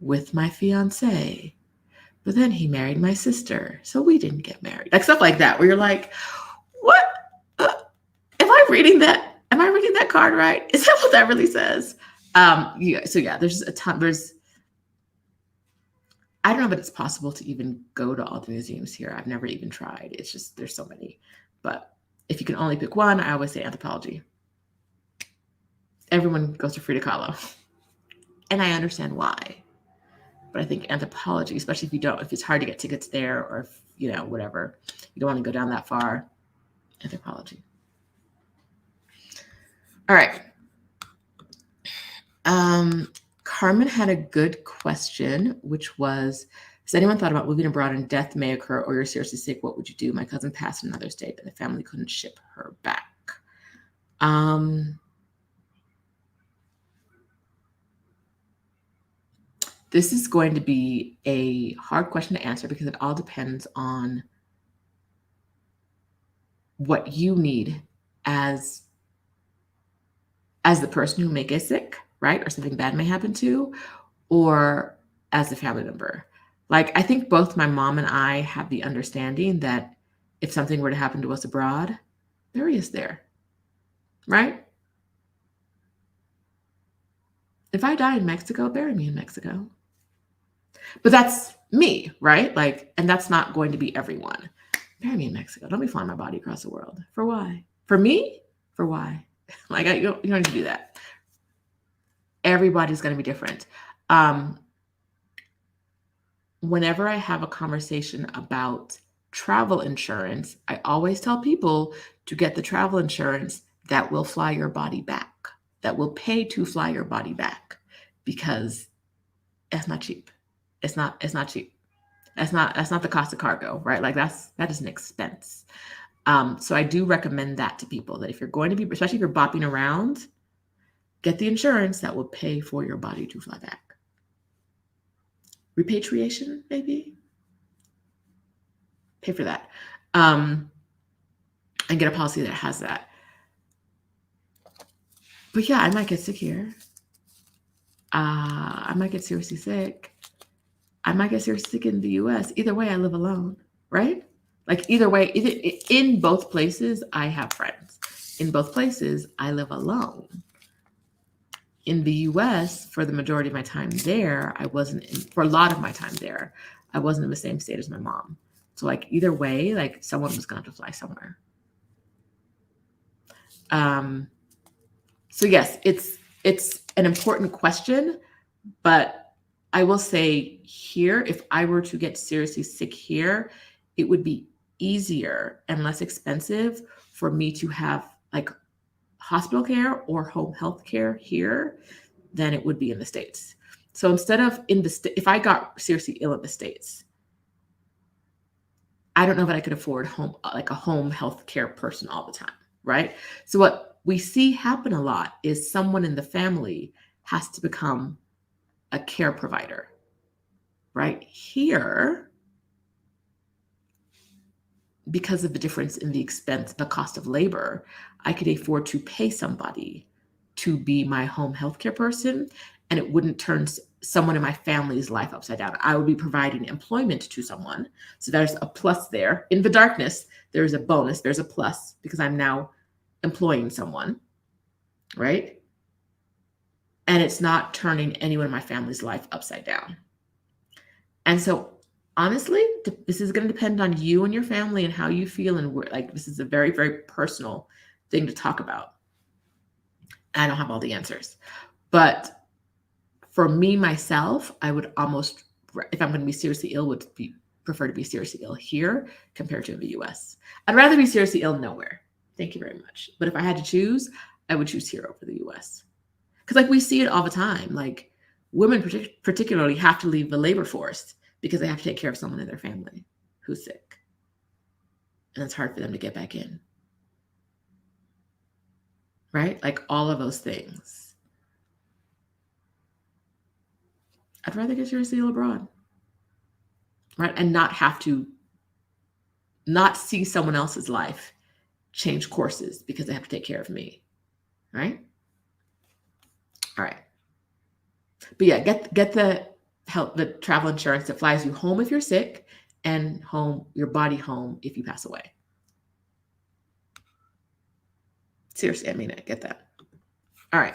with my fiance, but then he married my sister, so we didn't get married. Like stuff like that, where you're like, what? Am I reading that? Am I reading that card right? Is that what that really says? Yeah. So yeah, there's a ton. I don't know if it's possible to even go to all the museums here. I've never even tried. It's just, there's so many. But if you can only pick one, I always say anthropology. Everyone goes to Frida Kahlo. And I understand why. But I think anthropology, especially if it's hard to get tickets there, or if, whatever, you don't want to go down that far, anthropology. All right. Carmen had a good question, which was, has anyone thought about moving abroad and death may occur or you're seriously sick? What would you do? My cousin passed in another state and the family couldn't ship her back. This is going to be a hard question to answer because it all depends on what you need as the person who may get sick, right? Or something bad may happen to, or as a family member. Like, I think both my mom and I have the understanding that if something were to happen to us abroad, Barry is there, right? If I die in Mexico, bury me in Mexico. But that's me, right? Like, and that's not going to be everyone. Bury me in Mexico. Don't be flying my body across the world. For why? For me? For why? Like, you don't need to do that. Everybody's going to be different. Whenever I have a conversation about travel insurance, I always tell people to get the travel insurance that will fly your body back, that will pay to fly your body back, because it's not cheap. It's not cheap. That's not the cost of cargo, right? Like that is an expense. So I do recommend that to people, that if you're going to be, especially if you're bopping around, get the insurance that will pay for your body to fly back. Repatriation, maybe? Pay for that. And get a policy that has that. But yeah, I might get sick here. I might get seriously sick. I might get seriously sick in the US. Either way, I live alone, right? Like either way, in both places, I have friends. In both places, I live alone. In the US, for the majority of my time there, for a lot of my time there, I wasn't in the same state as my mom. So like either way, like someone was gonna have to fly somewhere. So yes, it's an important question, but I will say here, if I were to get seriously sick here, it would be easier and less expensive for me to have like hospital care or home health care here than it would be in the States. So instead of if I got seriously ill in the States, I don't know that I could afford a home health care person all the time, right? So what we see happen a lot is someone in the family has to become a care provider, right? Here, because of the difference in the cost of labor, I could afford to pay somebody to be my home healthcare person, and it wouldn't turn someone in my family's life upside down. I would be providing employment to someone. So there's a plus there. In the darkness, there's a bonus, there's a plus because I'm now employing someone, right? And it's not turning anyone in my family's life upside down. And so honestly, this is going to depend on you and your family and how you feel. And like, this is a very, very personal thing to talk about. I don't have all the answers, but for me, myself, I would almost, if I'm going to be seriously ill, prefer to be seriously ill here compared to in the US. I'd rather be seriously ill nowhere. Thank you very much. But if I had to choose, I would choose here over the US. Because like we see it all the time. Like women particularly have to leave the labor force because they have to take care of someone in their family who's sick. And it's hard for them to get back in. Right? Like all of those things. I'd rather get seriously ill abroad. Right? And not see someone else's life change courses because they have to take care of me. Right? All right. But yeah, get the travel insurance that flies you home if you're sick and your body home if you pass away. Seriously, I mean it. Get that. All right.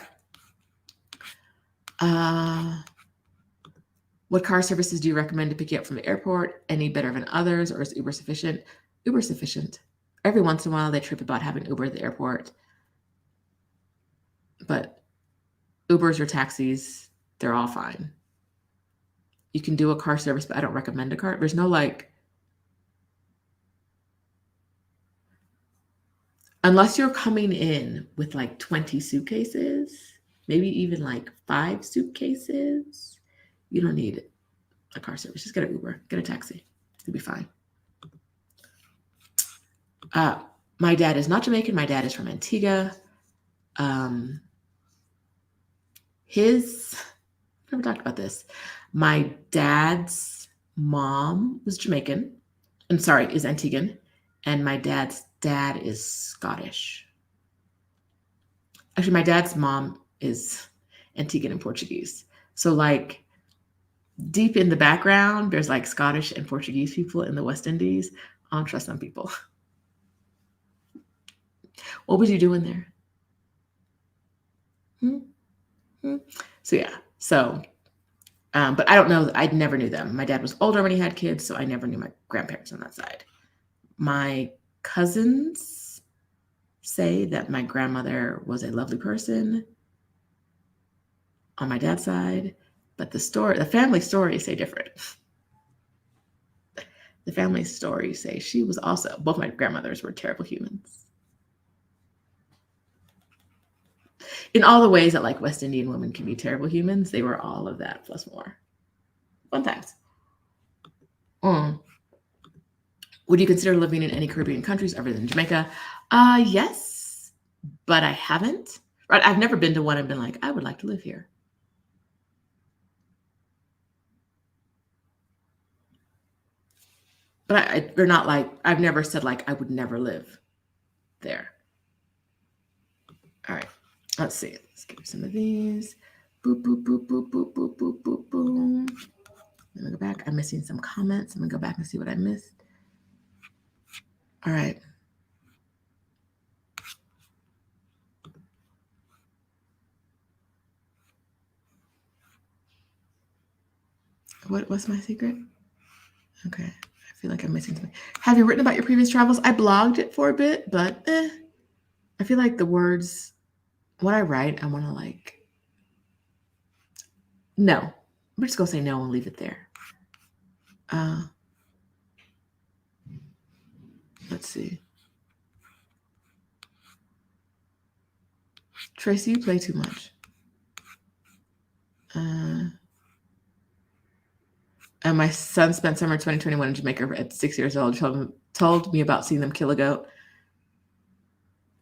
What car services do you recommend to pick you up from the airport? Any better than others, or is Uber sufficient? Uber sufficient. Every once in a while, they trip about having Uber at the airport. But Ubers or taxis, they're all fine. You can do a car service, but I don't recommend a car. There's no unless you're coming in with like 20 suitcases, maybe even like 5 suitcases, you don't need a car service. Just get an Uber, get a taxi. You'll be fine. My dad is not Jamaican. My dad is from Antigua. I've never talked about this. My dad's mom was Jamaican. Is Antiguan. And my dad's dad is Scottish. Actually, my dad's mom is Antiguan and Portuguese. So like deep in the background, there's like Scottish and Portuguese people in the West Indies. I don't trust some people. What was you doing there? So yeah. So, but I don't know. I never knew them. My dad was older when he had kids, so I never knew my grandparents on that side. My cousins say that my grandmother was a lovely person on my dad's side, but the family stories say different. The family stories say she was also, both my grandmothers were terrible humans. In all the ways that like West Indian women can be terrible humans, they were all of that plus more. Fun times. Would you consider living in any Caribbean countries other than Jamaica? Yes, but I haven't. Right? I've never been to one and been like, I would like to live here. But they're not like, I've never said like, I would never live there. All right, let's see. Let's give you some of these. Boop, boop, boop, boop, boop, boop, boop, boop, boop. Let me go back. I'm missing some comments. I'm gonna go back and see what I missed. All right. What's my secret? Okay. I feel like I'm missing something. Have you written about your previous travels? I blogged it for a bit, but I feel like the words, when I write, I want to like, no. I'm just going to say no and leave it there. Let's see. Tracy, you play too much. And my son spent summer 2021 in Jamaica at 6 years old. Told me about seeing them kill a goat.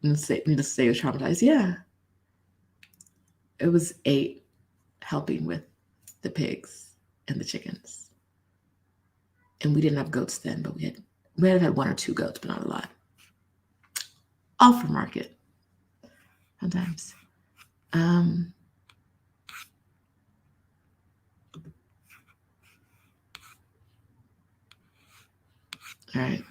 And needless to say, he was traumatized. Yeah. It was 8 helping with the pigs and the chickens. And we didn't have goats then, but we might have had 1 or 2 goats, but not a lot. All for market. Sometimes. All right.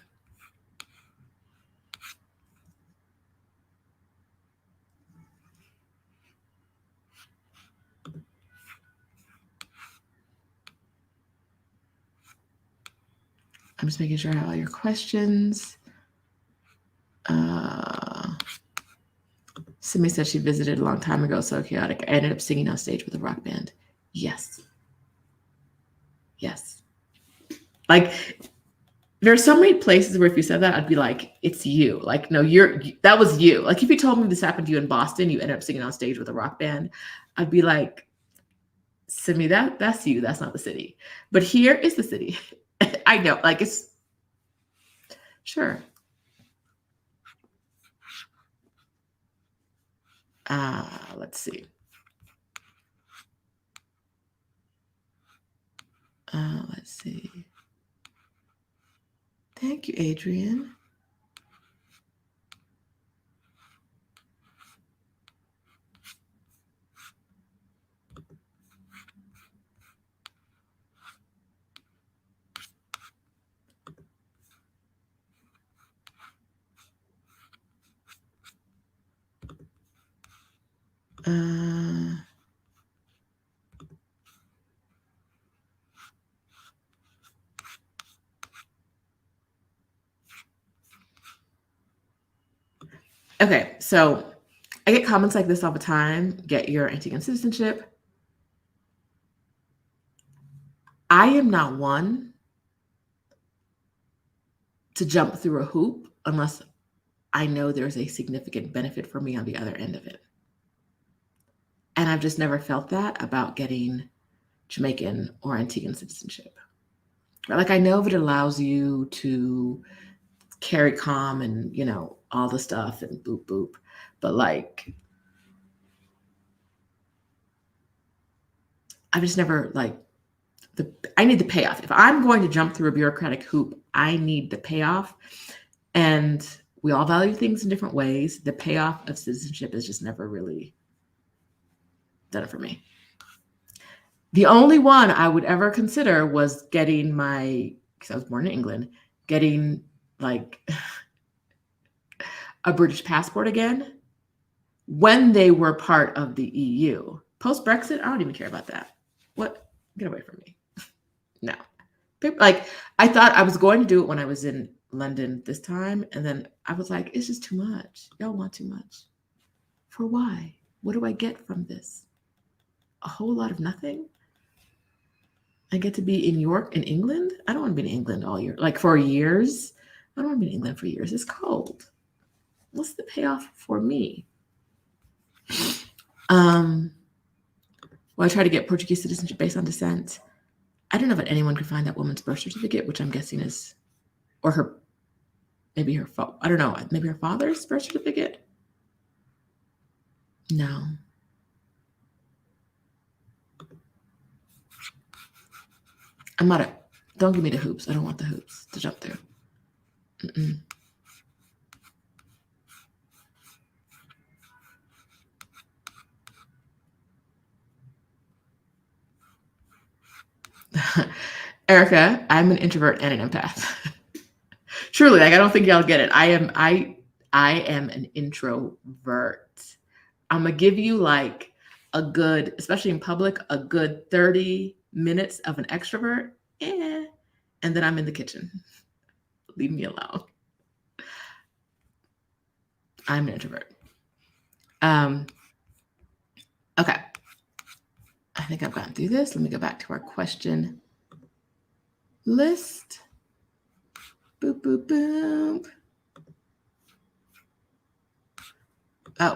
I'm just making sure I have all your questions. Simi said she visited a long time ago, so chaotic. I ended up singing on stage with a rock band. Yes. Yes. Like, there are so many places where if you said that, I'd be like, it's you. Like, no, that was you. Like, if you told me this happened to you in Boston, you ended up singing on stage with a rock band, I'd be like, Simi, that's you. That's not the city. But here is the city. I know. Like, it's sure. Let's see. Let's see. Thank you, Adrian. Okay, so I get comments like this all the time. Get your anti-gun citizenship. I am not one to jump through a hoop unless I know there's a significant benefit for me on the other end of it. And I've just never felt that about getting Jamaican or Antiguan citizenship. Like, I know that it allows you to carry calm and, all the stuff and boop, boop. But like, I've just never I need the payoff. If I'm going to jump through a bureaucratic hoop, I need the payoff. And we all value things in different ways. The payoff of citizenship is just never really done it for me. The only one I would ever consider was getting because I was born in England, getting like a British passport again when they were part of the EU. Post-Brexit, I don't even care about that. What? Get away from me. No. Like, I thought I was going to do it when I was in London this time, and then I was like, it's just too much. Y'all want too much. For why? What do I get from this? A whole lot of nothing? I get to be in York in England? I don't want to be in England all year. Like, for years? I don't want to be in England for years. It's cold. What's the payoff for me? Well, I tried to get Portuguese citizenship based on descent. I don't know if anyone could find that woman's birth certificate, which I'm guessing is, or maybe her father's birth certificate. No. Don't give me the hoops. I don't want the hoops to jump through. Mm-mm. Erica, I'm an introvert and an empath. Truly, like I don't think y'all get it. I am an introvert. I'm gonna give you like a good, especially in public, a good 30 minutes of an extrovert. And then I'm in the kitchen. Leave me alone. I'm an introvert. Okay. I think I've gotten through this. Let me go back to our question list. Boop, boop, boop.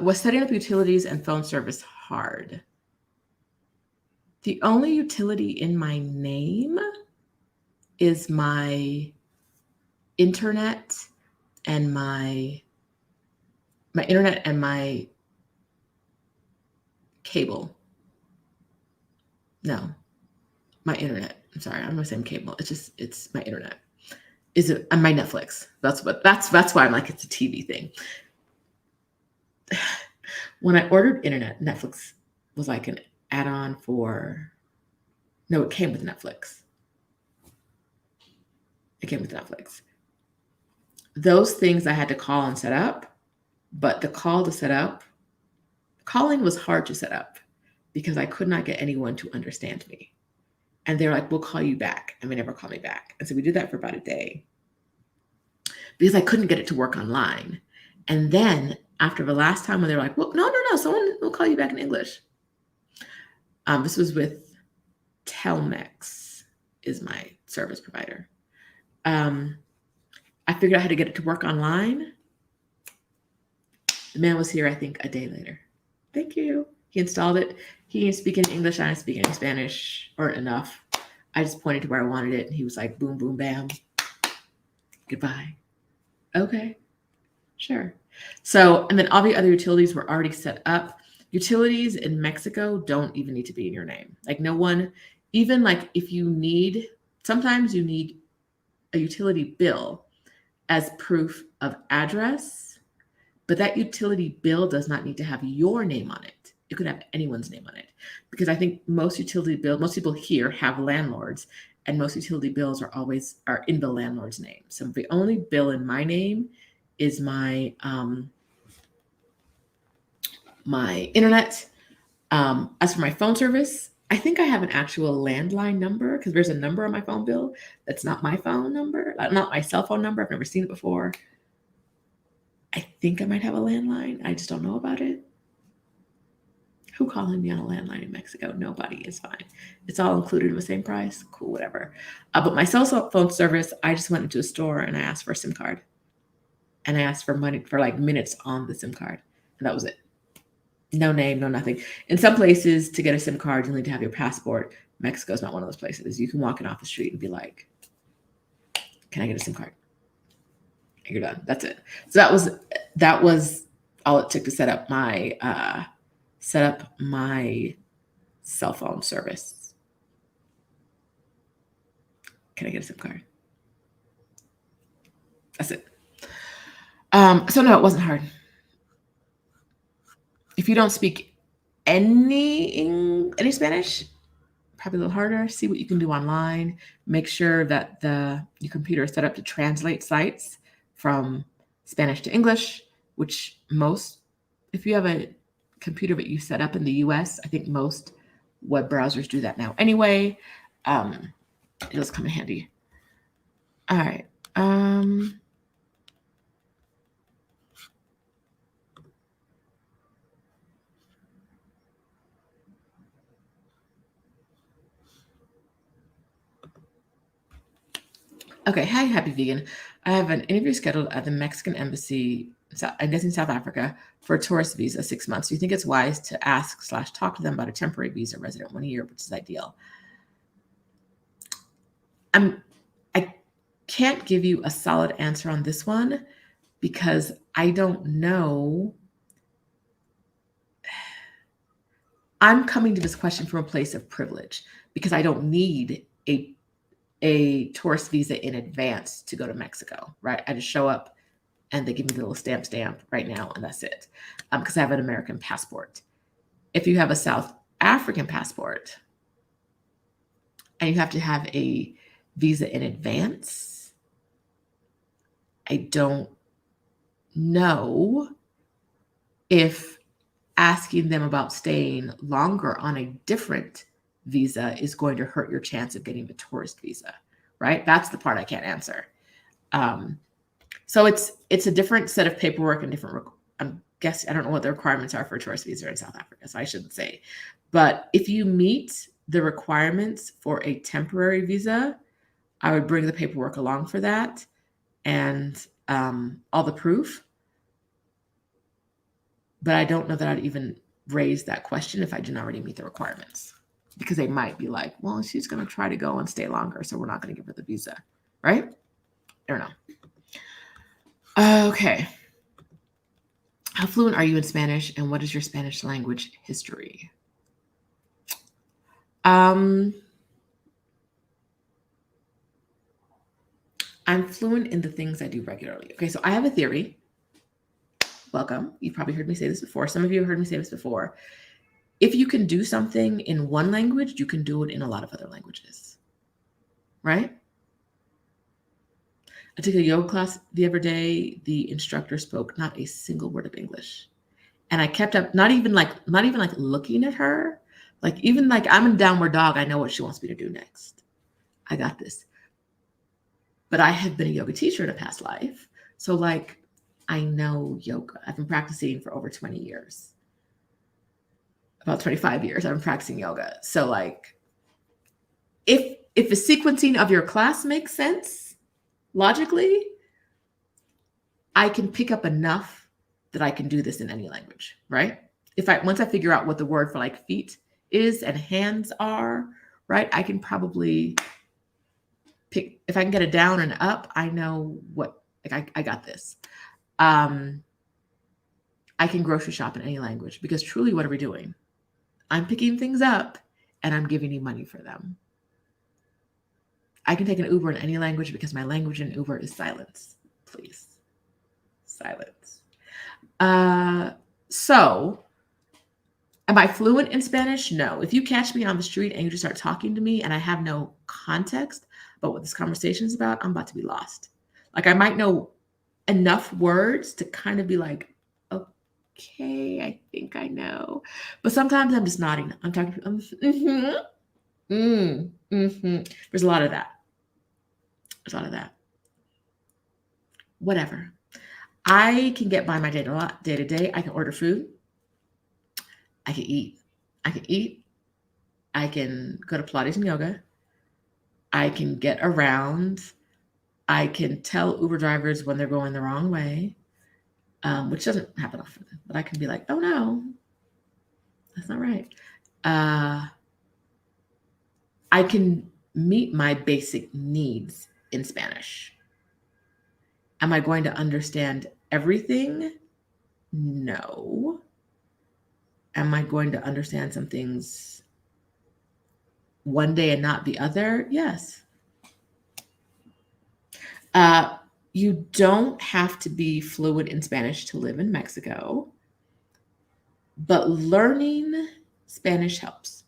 Was setting up utilities and phone service hard? The only utility in my name is my internet and my internet and my cable. No, my internet. I'm sorry, I'm not saying cable. It's my internet. Is it and my Netflix? That's why I'm like it's a TV thing. When I ordered internet, Netflix was like an add-on for. No, it came with Netflix. It came with Netflix. Those things I had to call and set up, but the call to set up, calling was hard to set up because I could not get anyone to understand me. And they're like, we'll call you back. And they never call me back. And so we did that for about a day because I couldn't get it to work online. And then after the last time when they were like, well, no, someone will call you back in English. This was with Telmex is my service provider. I figured I had to get it to work online. The man was here, I think, a day later. Thank you. He installed it. He didn't speak in English. I didn't speak any Spanish or enough. I just pointed to where I wanted it. And he was like, boom, boom, bam. Goodbye. Okay, sure. So, and then all the other utilities were already set up. Utilities in Mexico don't even need to be in your name. Like no one, even like if you need, sometimes you need a utility bill as proof of address, but that utility bill does not need to have your name on it. It could have anyone's name on it because I think most people here have landlords and most utility bills are in the landlord's name. So the only bill in my name is my my internet. As for my phone service, I think I have an actual landline number because there's a number on my phone bill that's not my phone number, not my cell phone number. I've never seen it before. I think I might have a landline. I just don't know about it. Who calling me on a landline in Mexico? Nobody is fine. It's all included in the same price. Cool, whatever. But my cell phone service, I just went into a store and I asked for a SIM card. And I asked for money for like minutes on the SIM card. And that was it. No name, no nothing. In some places, to get a SIM card, you need to have your passport. Mexico's not one of those places. You can walk in off the street and be like, can I get a SIM card? And you're done. That's it. So that was all it took to set up my cell phone service. Can I get a SIM card? That's it. So no, it wasn't hard. If you don't speak any Spanish, probably a little harder. See what you can do online. Make sure that your computer is set up to translate sites from Spanish to English, which if you have a computer that you set up in the US, I think most web browsers do that now anyway. It does come in handy. All right. Okay, hi, Happy Vegan. I have an interview scheduled at the Mexican Embassy, I guess in South Africa, for a tourist visa, 6 months. Do you think it's wise to ask/talk to them about a temporary visa resident 1 year, which is ideal? I can't give you a solid answer on this one because I don't know. I'm coming to this question from a place of privilege because I don't need a tourist visa in advance to go to Mexico, right? I just show up and they give me the little stamp right now, and that's it. Because I have an American passport. If you have a South African passport and you have to have a visa in advance. I don't know if asking them about staying longer on a different visa is going to hurt your chance of getting the tourist visa, right? That's the part I can't answer. So it's a different set of paperwork and different. I'm guessing I don't know what the requirements are for a tourist visa in South Africa, so I shouldn't say. But if you meet the requirements for a temporary visa, I would bring the paperwork along for that and all the proof. But I don't know that I'd even raise that question if I didn't already meet the requirements, because they might be like, well, she's going to try to go and stay longer, so we're not going to give her the visa, right? I don't know. Okay. How fluent are you in Spanish, and what is your Spanish language history? I'm fluent in the things I do regularly. Okay, so I have a theory. Welcome. You've probably heard me say this before. Some of you have heard me say this before. If you can do something in one language, you can do it in a lot of other languages, right? I took a yoga class the other day. The instructor spoke not a single word of English. And I kept up, not even like looking at her. Like, even like I'm in downward dog. I know what she wants me to do next. I got this. But I have been a yoga teacher in a past life. So like, I know yoga. I've been practicing for over 20 years. About 25 years I've been practicing yoga. So like, if the sequencing of your class makes sense, logically, I can pick up enough that I can do this in any language, right? Once I figure out what the word for like feet is and hands are, right? I can probably pick, if I can get it down and up, I know what, like I got this. I can grocery shop in any language, because truly, what are we doing? I'm picking things up and I'm giving you money for them. I can take an Uber in any language, because my language in Uber is silence. Please. Silence. So am I fluent in Spanish? No. If you catch me on the street and you just start talking to me and I have no context about what this conversation is about, I'm about to be lost. Like, I might know enough words to kind of be like, okay, I think I know. But sometimes I'm just nodding. I'm talking, There's a lot of that. Whatever. I can get by my day to day. I can order food. I can eat. I can go to Pilates and yoga. I can get around. I can tell Uber drivers when they're going the wrong way, which doesn't happen often. But I can be like, oh no, that's not right. I can meet my basic needs in Spanish. Am I going to understand everything? No. Am I going to understand some things one day and not the other? Yes. You don't have to be fluent in Spanish to live in Mexico, but learning Spanish helps,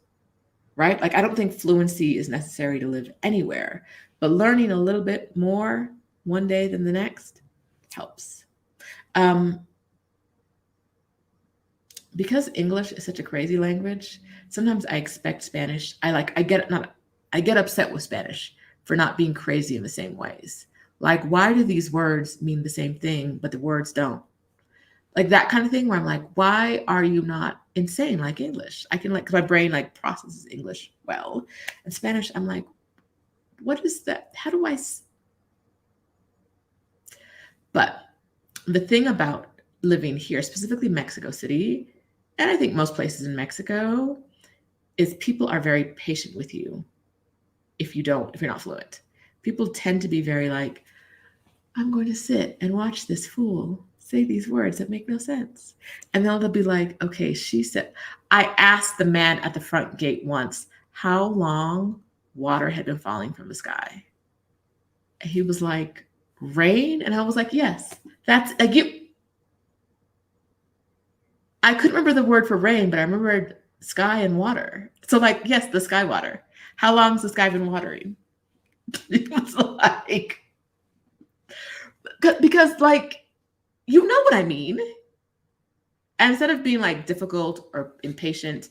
right? Like, I don't think fluency is necessary to live anywhere, but learning a little bit more one day than the next helps. Because English is such a crazy language, sometimes I expect Spanish. I get upset with Spanish for not being crazy in the same ways. Like, why do these words mean the same thing, but the words don't? Like that kind of thing, where I'm like, why are you not insane like English? I can, like, 'cause my brain like processes English well. And Spanish, I'm like, what is that? How do I? But the thing about living here, specifically Mexico City, and I think most places in Mexico, is people are very patient with you if you're not fluent. People tend to be very like, I'm going to sit and watch this fool say these words that make no sense. And then they'll be like, okay, she said, I asked the man at the front gate once how long water had been falling from the sky. And he was like, rain? And I was like, yes, that's a gift. I couldn't remember the word for rain, but I remembered sky and water. So like, yes, the sky water. How long's the sky been watering? It was like, because like, you know what I mean? And instead of being like difficult or impatient,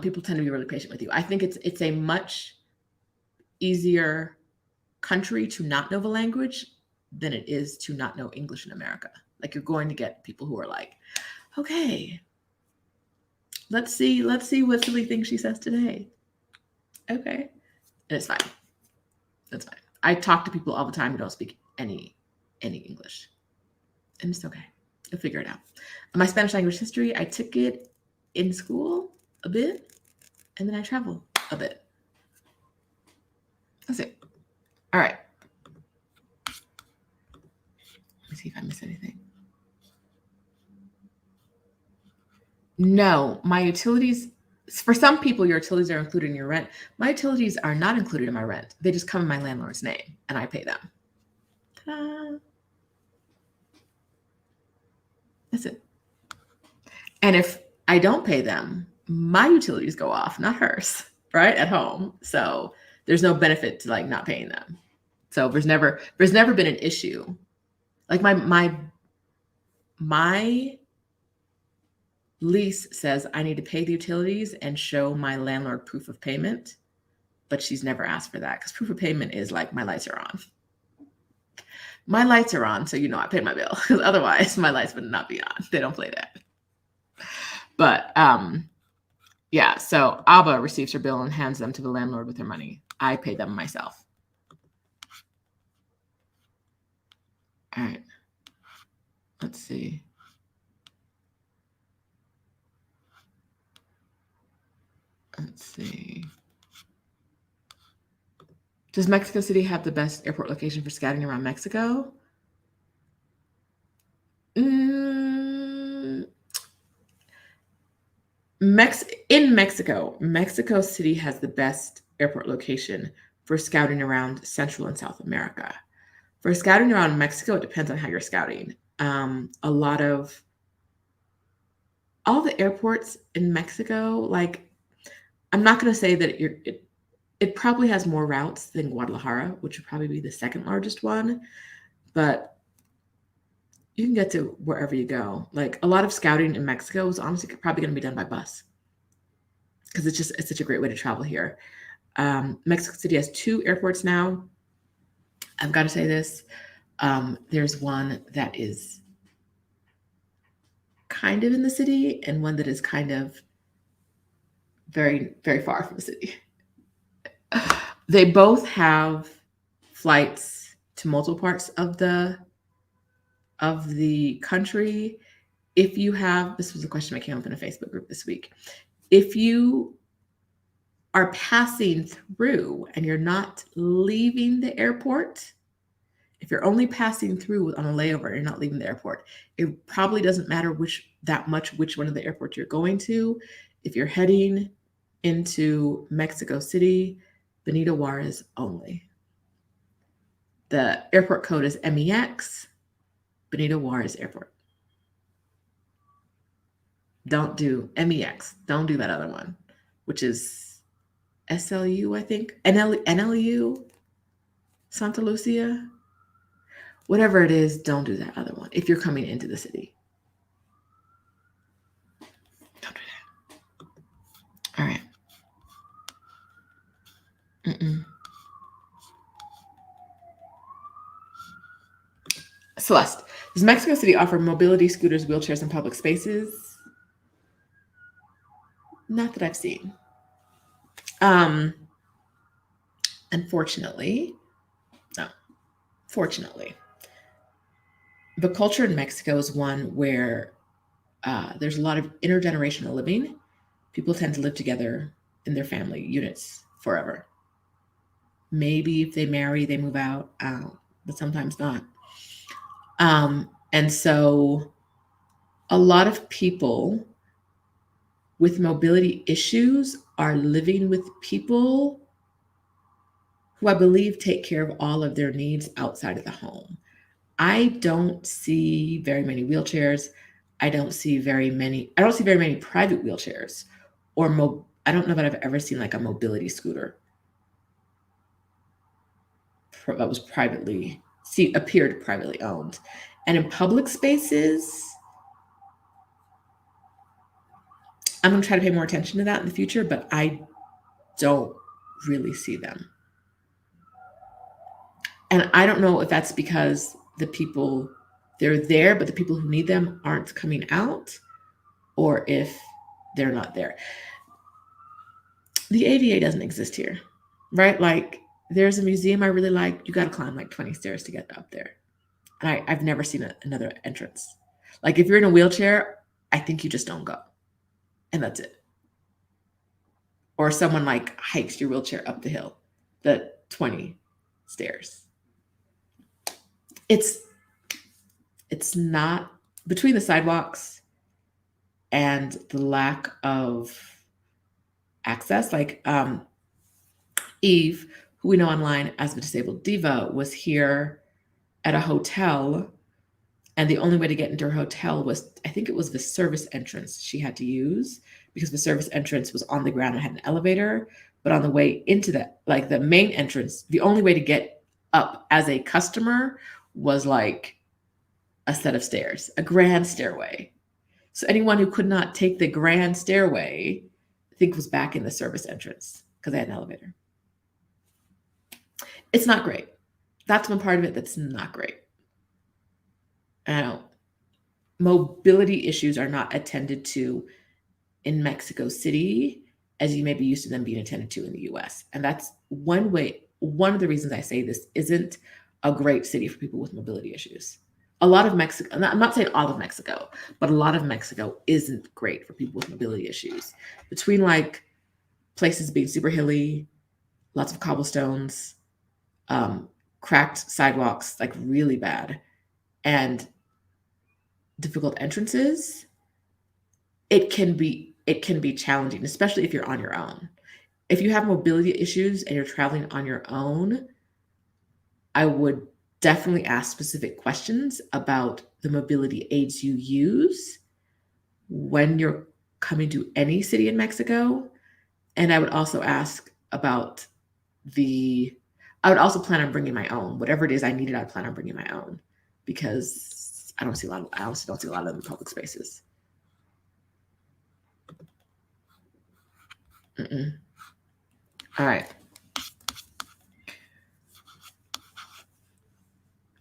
people tend to be really patient with you. I think it's a much easier country to not know the language than it is to not know English in America. Like, you're going to get people who are like, okay, let's see what silly thing she says today. Okay. And it's fine. That's fine. I talk to people all the time who don't speak any English. And it's okay. You'll figure it out. My Spanish language history, I took it in school a bit, and then I travel a bit. That's it. All right. Let me see if I miss anything. No, my utilities, for some people, your utilities are included in your rent. My utilities are not included in my rent. They just come in my landlord's name, and I pay them. Ta-da. That's it. And if I don't pay them, my utilities go off, not hers, right? At home. So there's no benefit to like not paying them. So there's never been an issue. Like my lease says I need to pay the utilities and show my landlord proof of payment, but she's never asked for that, because proof of payment is like, my lights are on. My lights are on, so you know I paid my bill, because otherwise my lights would not be on. They don't play that. But yeah, so Abba receives her bill and hands them to the landlord with her money. I pay them myself. All right. Let's see. Let's see. Does Mexico City have the best airport location for scouting around Mexico? In Mexico, Mexico City has the best airport location for scouting around Central and South America. For scouting around Mexico, it depends on how you're scouting. A lot of all the airports in Mexico, like, I'm not going to say that it probably has more routes than Guadalajara, which would probably be the second largest one, but you can get to wherever you go. Like, a lot of scouting in Mexico is honestly probably going to be done by bus, because it's such a great way to travel here. Mexico City has 2 airports now. I've got to say this. There's one that is kind of in the city and one that is kind of very, very far from the city. They both have flights to multiple parts of the country. If you have, this was a question that came up in a Facebook group this week. If you are passing through and you're not leaving the airport, if you're only passing through on a layover and you're not leaving the airport, it probably doesn't matter which one of the airports you're going to. If you're heading into Mexico City, Benito Juarez only. The airport code is MEX, Benito Juarez Airport. Don't do MEX. Don't do that other one, which is SLU, I think. NLU, Santa Lucia. Whatever it is, don't do that other one if you're coming into the city. Don't do that. All right. Celeste, does Mexico City offer mobility scooters, wheelchairs, and public spaces? Not that I've seen. Unfortunately, no. Fortunately, the culture in Mexico is one where there's a lot of intergenerational living. People tend to live together in their family units forever. Maybe if they marry, they move out, but sometimes not. And so a lot of people with mobility issues are living with people who I believe take care of all of their needs outside of the home. I don't see very many wheelchairs. I don't see very many private wheelchairs or I don't know that I've ever seen like a mobility scooter that was appeared privately owned. And in public spaces, I'm going to try to pay more attention to that in the future, but I don't really see them. And I don't know if that's because they're there, but the people who need them aren't coming out, or if they're not there. The ADA doesn't exist here, right? Like, there's a museum I really like. You got to climb like 20 stairs to get up there. And I've never seen another entrance. Like, if you're in a wheelchair, I think you just don't go. And that's it. Or someone like hikes your wheelchair up the hill, the 20 stairs. It's not between the sidewalks and the lack of access. Like Eve, who we know online as the disabled diva, was here at a hotel, and the only way to get into her hotel was, I think it was the service entrance she had to use, because the service entrance was on the ground and had an elevator. But on the way into the main entrance, the only way to get up as a customer was like a set of stairs, a grand stairway. So anyone who could not take the grand stairway, I think, was back in the service entrance because they had an elevator. It's not great. That's one part of it that's not great. Mobility issues are not attended to in Mexico City as you may be used to them being attended to in the US. And that's one of the reasons I say this isn't a great city for people with mobility issues. A lot of Mexico, I'm not saying all of Mexico, but a lot of Mexico isn't great for people with mobility issues. Between like places being super hilly, lots of cobblestones, cracked sidewalks, like really bad, and difficult entrances, it can be challenging, especially if you're on your own. If you have mobility issues and you're traveling on your own, I would definitely ask specific questions about the mobility aids you use when you're coming to any city in Mexico. And I would also ask about I would also plan on bringing my own. Whatever it is I needed, I'd plan on bringing my own, because I honestly don't see a lot of them in public spaces. Mm-mm. All right.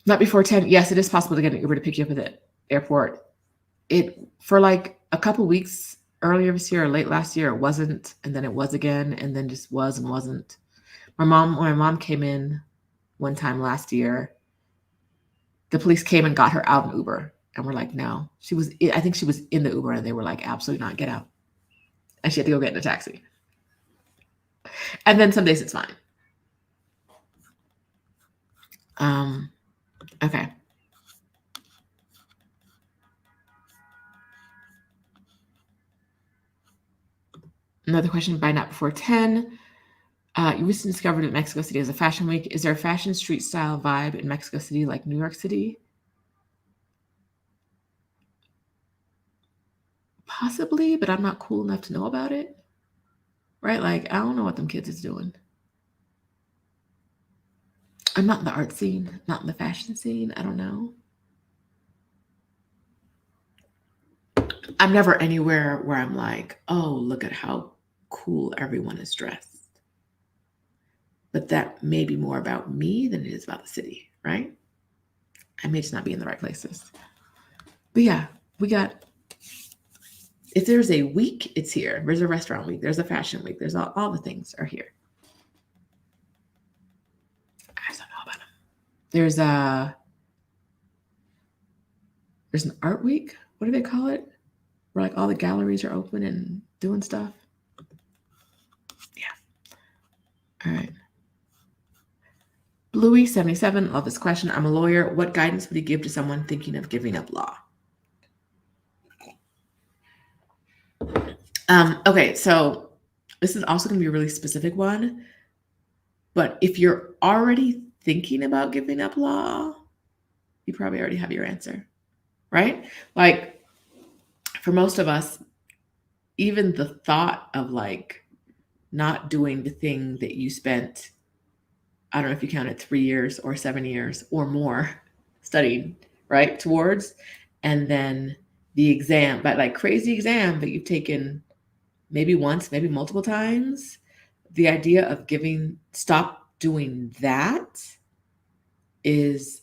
Not before 10. Yes, it is possible to get an Uber to pick you up at the airport. For like a couple weeks earlier this year or late last year, it wasn't, and then it was again, and then just was and wasn't. When my mom came in one time last year, the police came and got her out in Uber, and we're like, no. I think she was in the Uber, and they were like, absolutely not, get out. And she had to go get in a taxi. And then some days it's fine. Okay. Another question by Not Before 10. You recently discovered that Mexico City has a fashion week. Is there a fashion street style vibe in Mexico City like New York City? Possibly, but I'm not cool enough to know about it. Right? Like, I don't know what them kids is doing. I'm not in the art scene, not in the fashion scene. I don't know. I'm never anywhere where I'm like, oh, look at how cool everyone is dressed. But that may be more about me than it is about the city, right? I may just not be in the right places. But yeah, if there's a week, it's here. There's a restaurant week. There's a fashion week. There's all the things are here. I just don't know about them. There's an art week. What do they call it? Where like all the galleries are open and doing stuff. Yeah. All right. Bluey 77, love this question. I'm a lawyer. What guidance would you give to someone thinking of giving up law? Okay, so this is also going to be a really specific one. But if you're already thinking about giving up law, you probably already have your answer, right? Like, for most of us, even the thought of like not doing the thing that you spent, I don't know if you counted 3 years or 7 years or more studying, right? Towards, and then the exam, but like crazy exam that you've taken maybe once, maybe multiple times. The idea of stop doing that is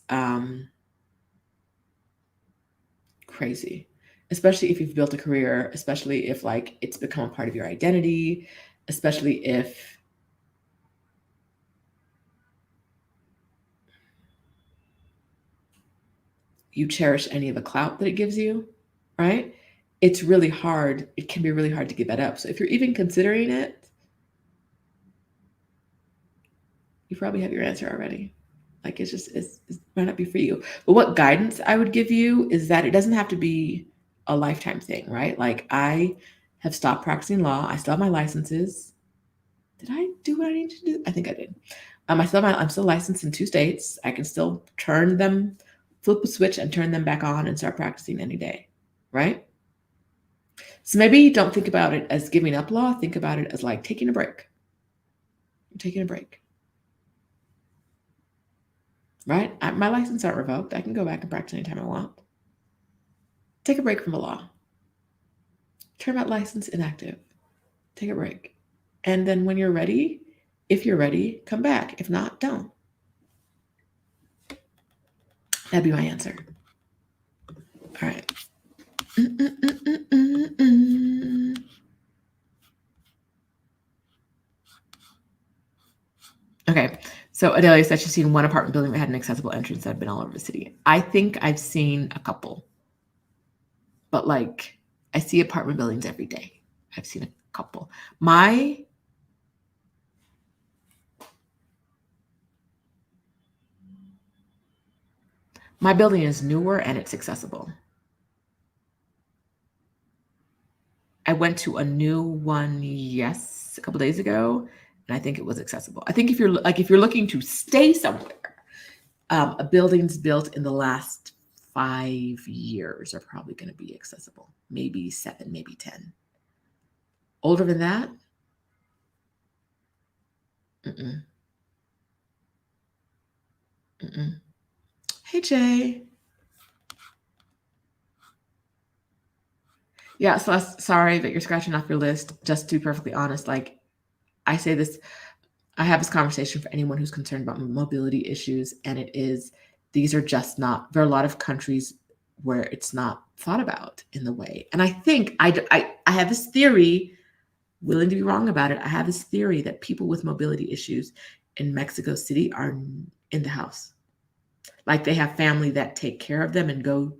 crazy, especially if you've built a career, especially if like it's become a part of your identity, especially if you cherish any of the clout that it gives you, right? It's really hard. It can be really hard to give that up. So if you're even considering it, you probably have your answer already. Like it might not be for you. But what guidance I would give you is that it doesn't have to be a lifetime thing, right? Like I have stopped practicing law. I still have my licenses. Did I do what I need to do? I think I did. I'm still licensed in 2 states. I can still flip a switch and turn them back on and start practicing any day, right? So maybe don't think about it as giving up law. Think about it as like taking a break. I'm taking a break, right? My license aren't revoked. I can go back and practice anytime I want. Take a break from the law. Turn that license inactive. Take a break. And then when you're ready, if you're ready, come back. If not, don't. That'd be my answer. All right. Okay. So Adelia said she's seen one apartment building that had an accessible entrance that had been all over the city. I think I've seen a couple. But like I see apartment buildings every day. I've seen a couple. My building is newer and it's accessible. I went to a new one, a couple days ago, and I think it was accessible. I think if you're looking to stay somewhere, a buildings built in the last 5 years are probably going to be accessible. Maybe 7, maybe 10. Older than that? Mm-mm. Mm-mm. Hey, Jay. Yeah, so sorry that you're scratching off your list. Just to be perfectly honest, like I say this, I have this conversation for anyone who's concerned about mobility issues, and these are just not, there are a lot of countries where it's not thought about in the way. And I think I have this theory, willing to be wrong about it. I have this theory that people with mobility issues in Mexico City are in the house. Like they have family that take care of them and go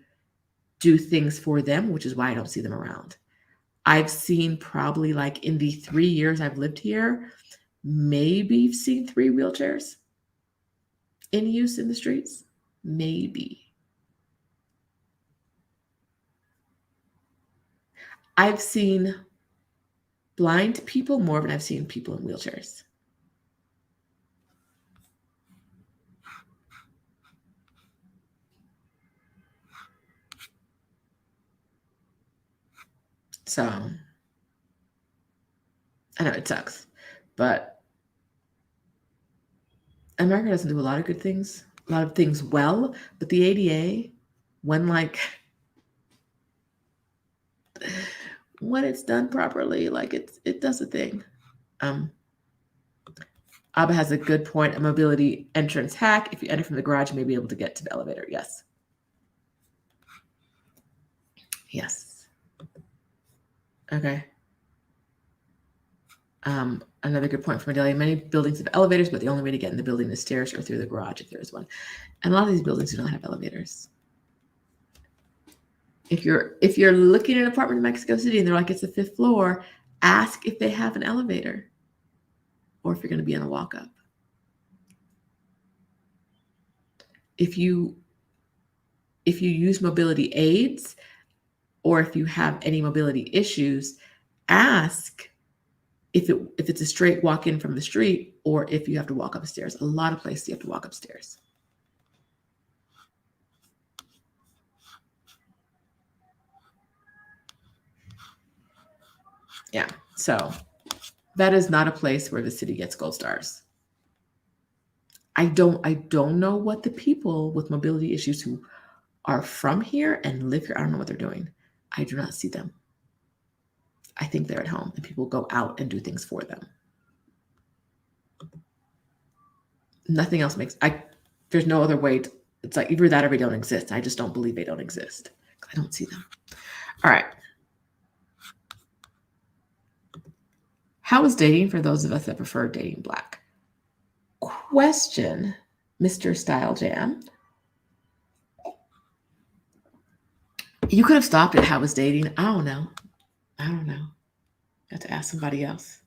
do things for them, which is why I don't see them around. I've seen probably like in the 3 years I've lived here, maybe seen 3 wheelchairs in use in the streets. Maybe. I've seen blind people more than I've seen people in wheelchairs. So I know it sucks, but America doesn't do a lot of good things, a lot of things well, but the ADA, when it's done properly, like it does a thing. Abba has a good point. A mobility entrance hack. If you enter from the garage, you may be able to get to the elevator. Yes. Yes. Okay. Another good point from Adelia. Many buildings have elevators, but the only way to get in the building is stairs or through the garage if there is one. And a lot of these buildings do not have elevators. If you're looking at an apartment in Mexico City and they're like, it's the 5th floor, ask if they have an elevator or if you're going to be on a walk up. If you use mobility aids or if you have any mobility issues, ask if it's a straight walk in from the street or if you have to walk upstairs. A lot of places you have to walk upstairs. Yeah. So That is not a place where the city gets gold stars. I don't know what the people with mobility issues who are from here and live here, I don't know what they're doing. I do not see them. I think they're at home and people go out and do things for them. Nothing else there's no other way. It's like either that or they don't exist. I just don't believe they don't exist. I don't see them. All right. How is dating for those of us that prefer dating Black? Question, Mr. Style Jam. You could have stopped at how was dating. I don't know. Got to ask somebody else.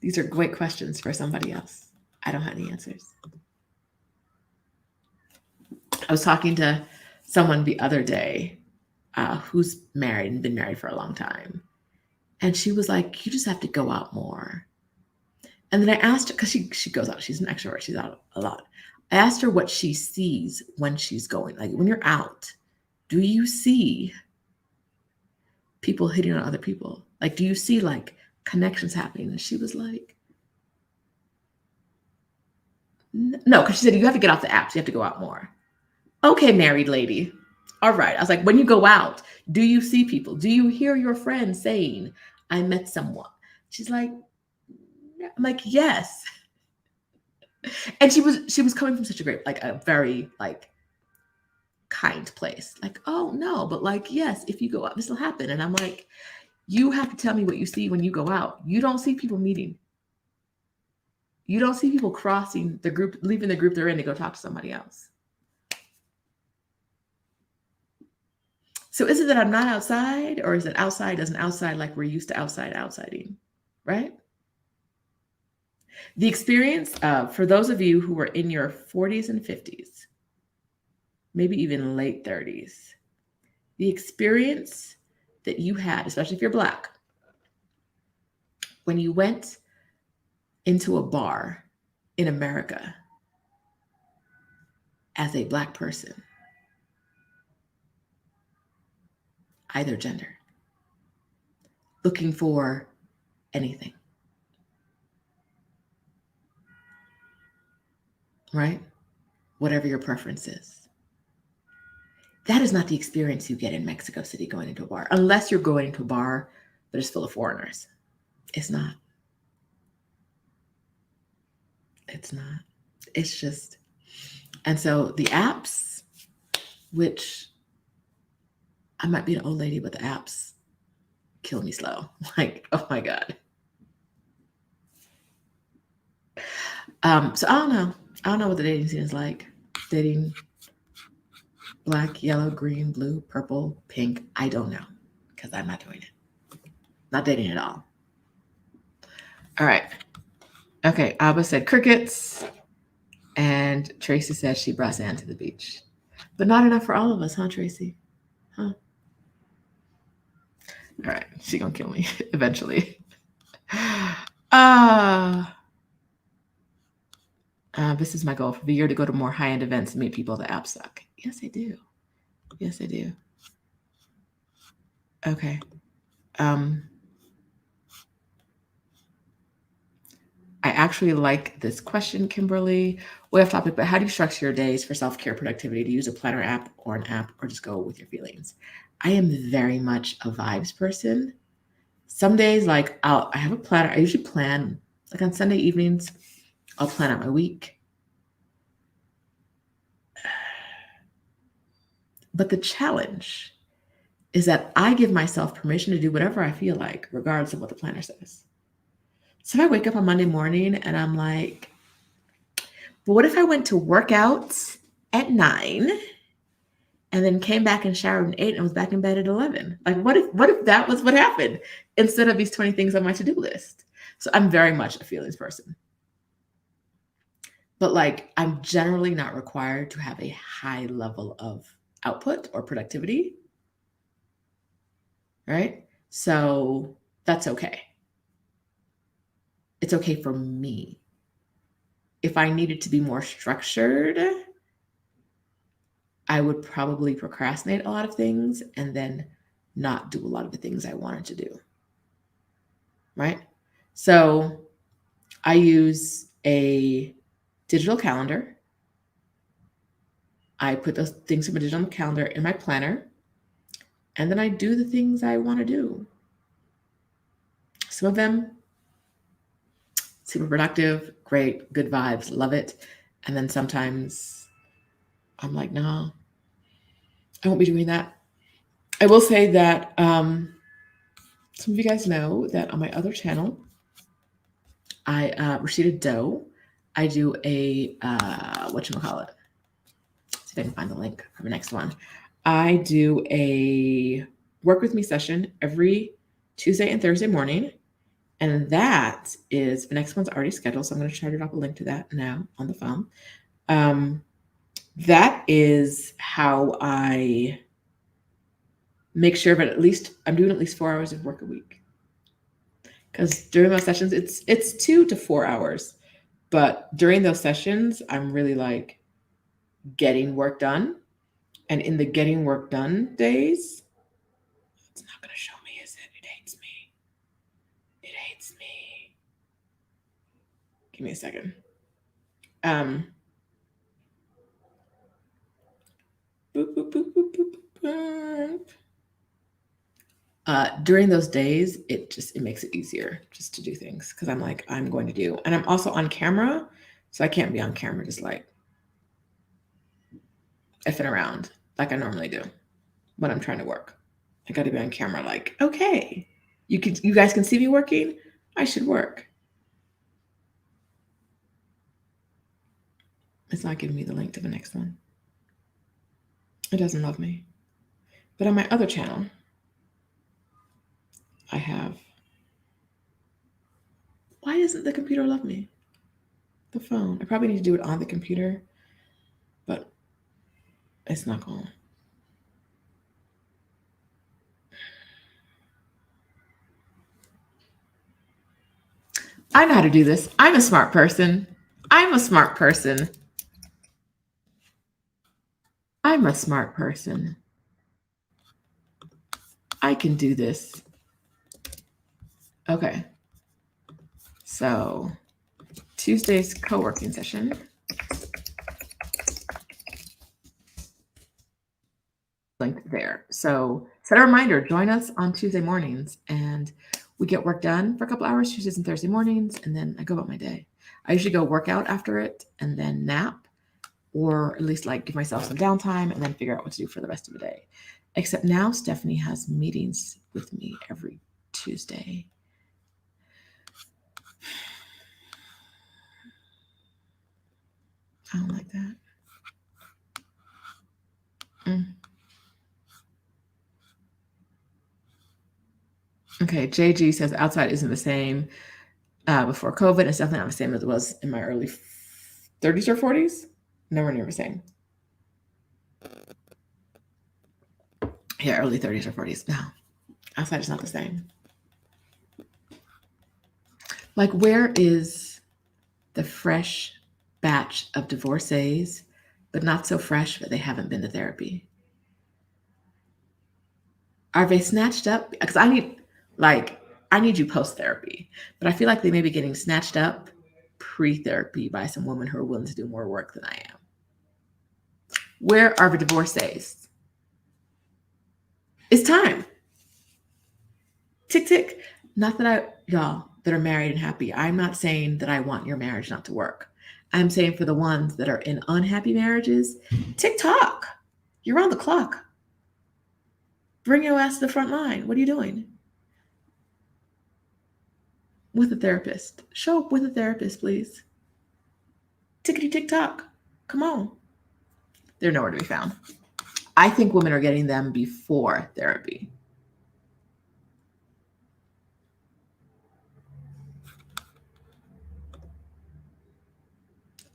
These are great questions for somebody else. I don't have any answers. I was talking to someone the other day who's married and been married for a long time. And she was like, you just have to go out more. And then I asked her, because she goes out, she's an extrovert, she's out a lot. I asked her what she sees when she's going. Like when you're out, do you see people hitting on other people? Like, do you see like connections happening? And she was like, no, because she said you have to get off the apps, you have to go out more. Okay, married lady. All right. I was like, when you go out, do you see people? Do you hear your friends saying, I met someone? She's like, I'm like, yes. And she was coming from such a great, like a very like kind place. Like, oh no, but like, yes, if you go out, this will happen. And I'm like, you have to tell me what you see when you go out. You don't see people meeting. You don't see people crossing the group, leaving the group they're in to go talk to somebody else. So is it that I'm not outside, or is it outside as an outside like we're used to outsiding, right? The experience for those of you who are in your 40s and 50s, maybe even late 30s, the experience that you had, especially if you're Black, when you went into a bar in America as a Black person, either gender, looking for anything, right? Whatever your preference is. That is not the experience you get in Mexico City going into a bar, unless you're going into a bar that is full of foreigners. It's not. It's not. It's just, and so the apps, which I might be an old lady, but the apps kill me slow. Like, oh my God. So I don't know. I don't know what the dating scene is like. Dating Black, yellow, green, blue, purple, pink. I don't know, because I'm not doing it. Not dating at all. All right. Okay. Abba said crickets. And Tracy said she brought sand to the beach. But not enough for all of us, huh, Tracy? Huh? All right. She's going to kill me eventually. This is my goal for the year, to go to more high-end events and meet people. The apps suck. Yes, I do. Yes, I do. Okay. I actually like this question, Kimberly. Way off topic, but how do you structure your days for self-care productivity? Do you use a planner app or an app, or just go with your feelings? I am very much a vibes person. Some days, like I have a planner. I usually plan, like on Sunday evenings, I'll plan out my week. But the challenge is that I give myself permission to do whatever I feel like, regardless of what the planner says. So if I wake up on Monday morning and I'm like, but what if I went to work out at 9 and then came back and showered at 8 and was back in bed at 11? Like, what if that was what happened instead of these 20 things on my to-do list? So I'm very much a feelings person. But like, I'm generally not required to have a high level of output or productivity, right? So that's okay. It's okay for me. If I needed to be more structured, I would probably procrastinate a lot of things and then not do a lot of the things I wanted to do, right? So I use a digital calendar. I put those things from a digital calendar in my planner, and then I do the things I want to do. Some of them super productive, great, good vibes, love it. And then sometimes I'm like, nah, I won't be doing that. I will say that some of you guys know that on my other channel, I Rashida Doe. I do a whatchamacallit. See if I can find the link for the next one. I do a work with me session every Tuesday and Thursday morning. And that is the next one's already scheduled. So I'm going to try to drop a link to that now on the phone. That is how I make sure that at least I'm doing at least 4 hours of work a week. Because during those sessions, it's 2 to 4 hours. But during those sessions, I'm really like getting work done. And in the getting work done days, it's not going to show me, is it? It hates me. It hates me. Give me a second. Boop, boop, boop, boop, boop, boop. During those days, it makes it easier just to do things because I'm like, I'm going to do. And I'm also on camera, so I can't be on camera just like effing around like I normally do when I'm trying to work. I got to be on camera like, okay, you guys can see me working. I should work. It's not giving me the link to the next one. It doesn't love me. But on my other channel, I have. Why doesn't the computer love me? The phone. I probably need to do it on the computer, but it's not going. I know how to do this. I'm a smart person. I'm a smart person. I'm a smart person. I can do this. Okay. So Tuesday's co-working session. Link there. So set a reminder, join us on Tuesday mornings and we get work done for a couple hours, Tuesdays and Thursday mornings, and then I go about my day. I usually go work out after it and then nap, or at least like give myself some downtime and then figure out what to do for the rest of the day. Except now Stephanie has meetings with me every Tuesday. I don't like that. Okay, JG says outside isn't the same before COVID. It's definitely not the same as it was in my early 30s or 40s. Nowhere near the same. Yeah, early 30s or 40s. No, outside is not the same. Like, where is the fresh batch of divorcees, but not so fresh that they haven't been to therapy? Are they snatched up? Because I need you post therapy, but I feel like they may be getting snatched up pre-therapy by some women who are willing to do more work than I am. Where are the divorcees? It's time. Tick, tick. Not that y'all that are married and happy, I'm not saying that I want your marriage not to work. I'm saying for the ones that are in unhappy marriages, TikTok, you're on the clock. Bring your ass to the front line. What are you doing? With a therapist. Show up with a therapist, please. Tickety tick-tock. Come on. They're nowhere to be found. I think women are getting them before therapy.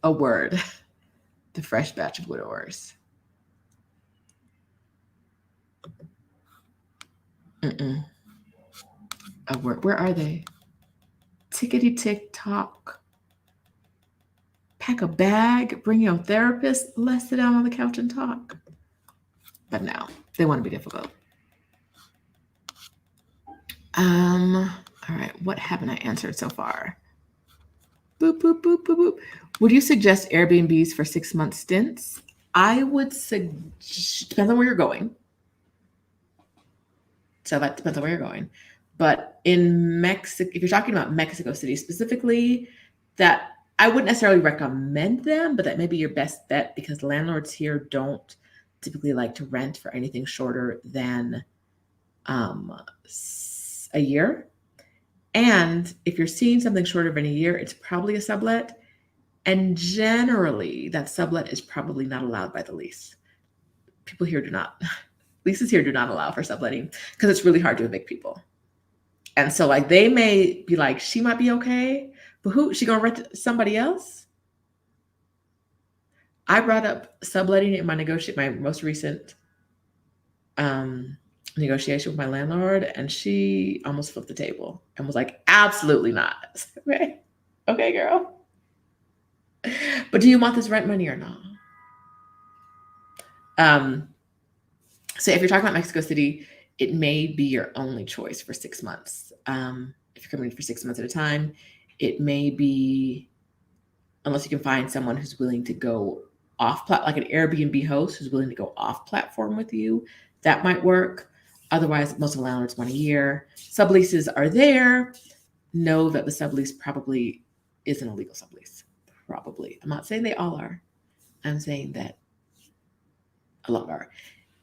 A word. The fresh batch of widowers. A word. Where are they? Tickety tick-tock. Pack a bag, bring your therapist, let's sit down on the couch and talk. But no, they want to be difficult. All right, what haven't I answered so far? Boop, boop, boop, boop, boop. Would you suggest Airbnbs for 6-month stints? I would suggest, depends on where you're going. So that depends on where you're going. But in Mexico, if you're talking about Mexico City specifically, that I wouldn't necessarily recommend them, but that may be your best bet because landlords here don't typically like to rent for anything shorter than a year. And if you're seeing something shorter than a year, it's probably a sublet. And generally, that sublet is probably not allowed by the lease. People here do not. Leases here do not allow for subletting because it's really hard to evict people. And so like they may be like, she might be okay, but who she gonna rent to somebody else? I brought up subletting in my most recent negotiation with my landlord, and she almost flipped the table and was like, absolutely not. Okay, okay, girl. But do you want this rent money or not? So if you're talking about Mexico City, it may be your only choice for 6 months. If you're coming in for 6 months at a time, it may be, unless you can find someone who's willing to go like an Airbnb host who's willing to go off platform with you, that might work. Otherwise, most of the landlords want a year. Subleases are there. Know that the sublease probably is an illegal sublease. Probably. I'm not saying they all are. I'm saying that a lot are.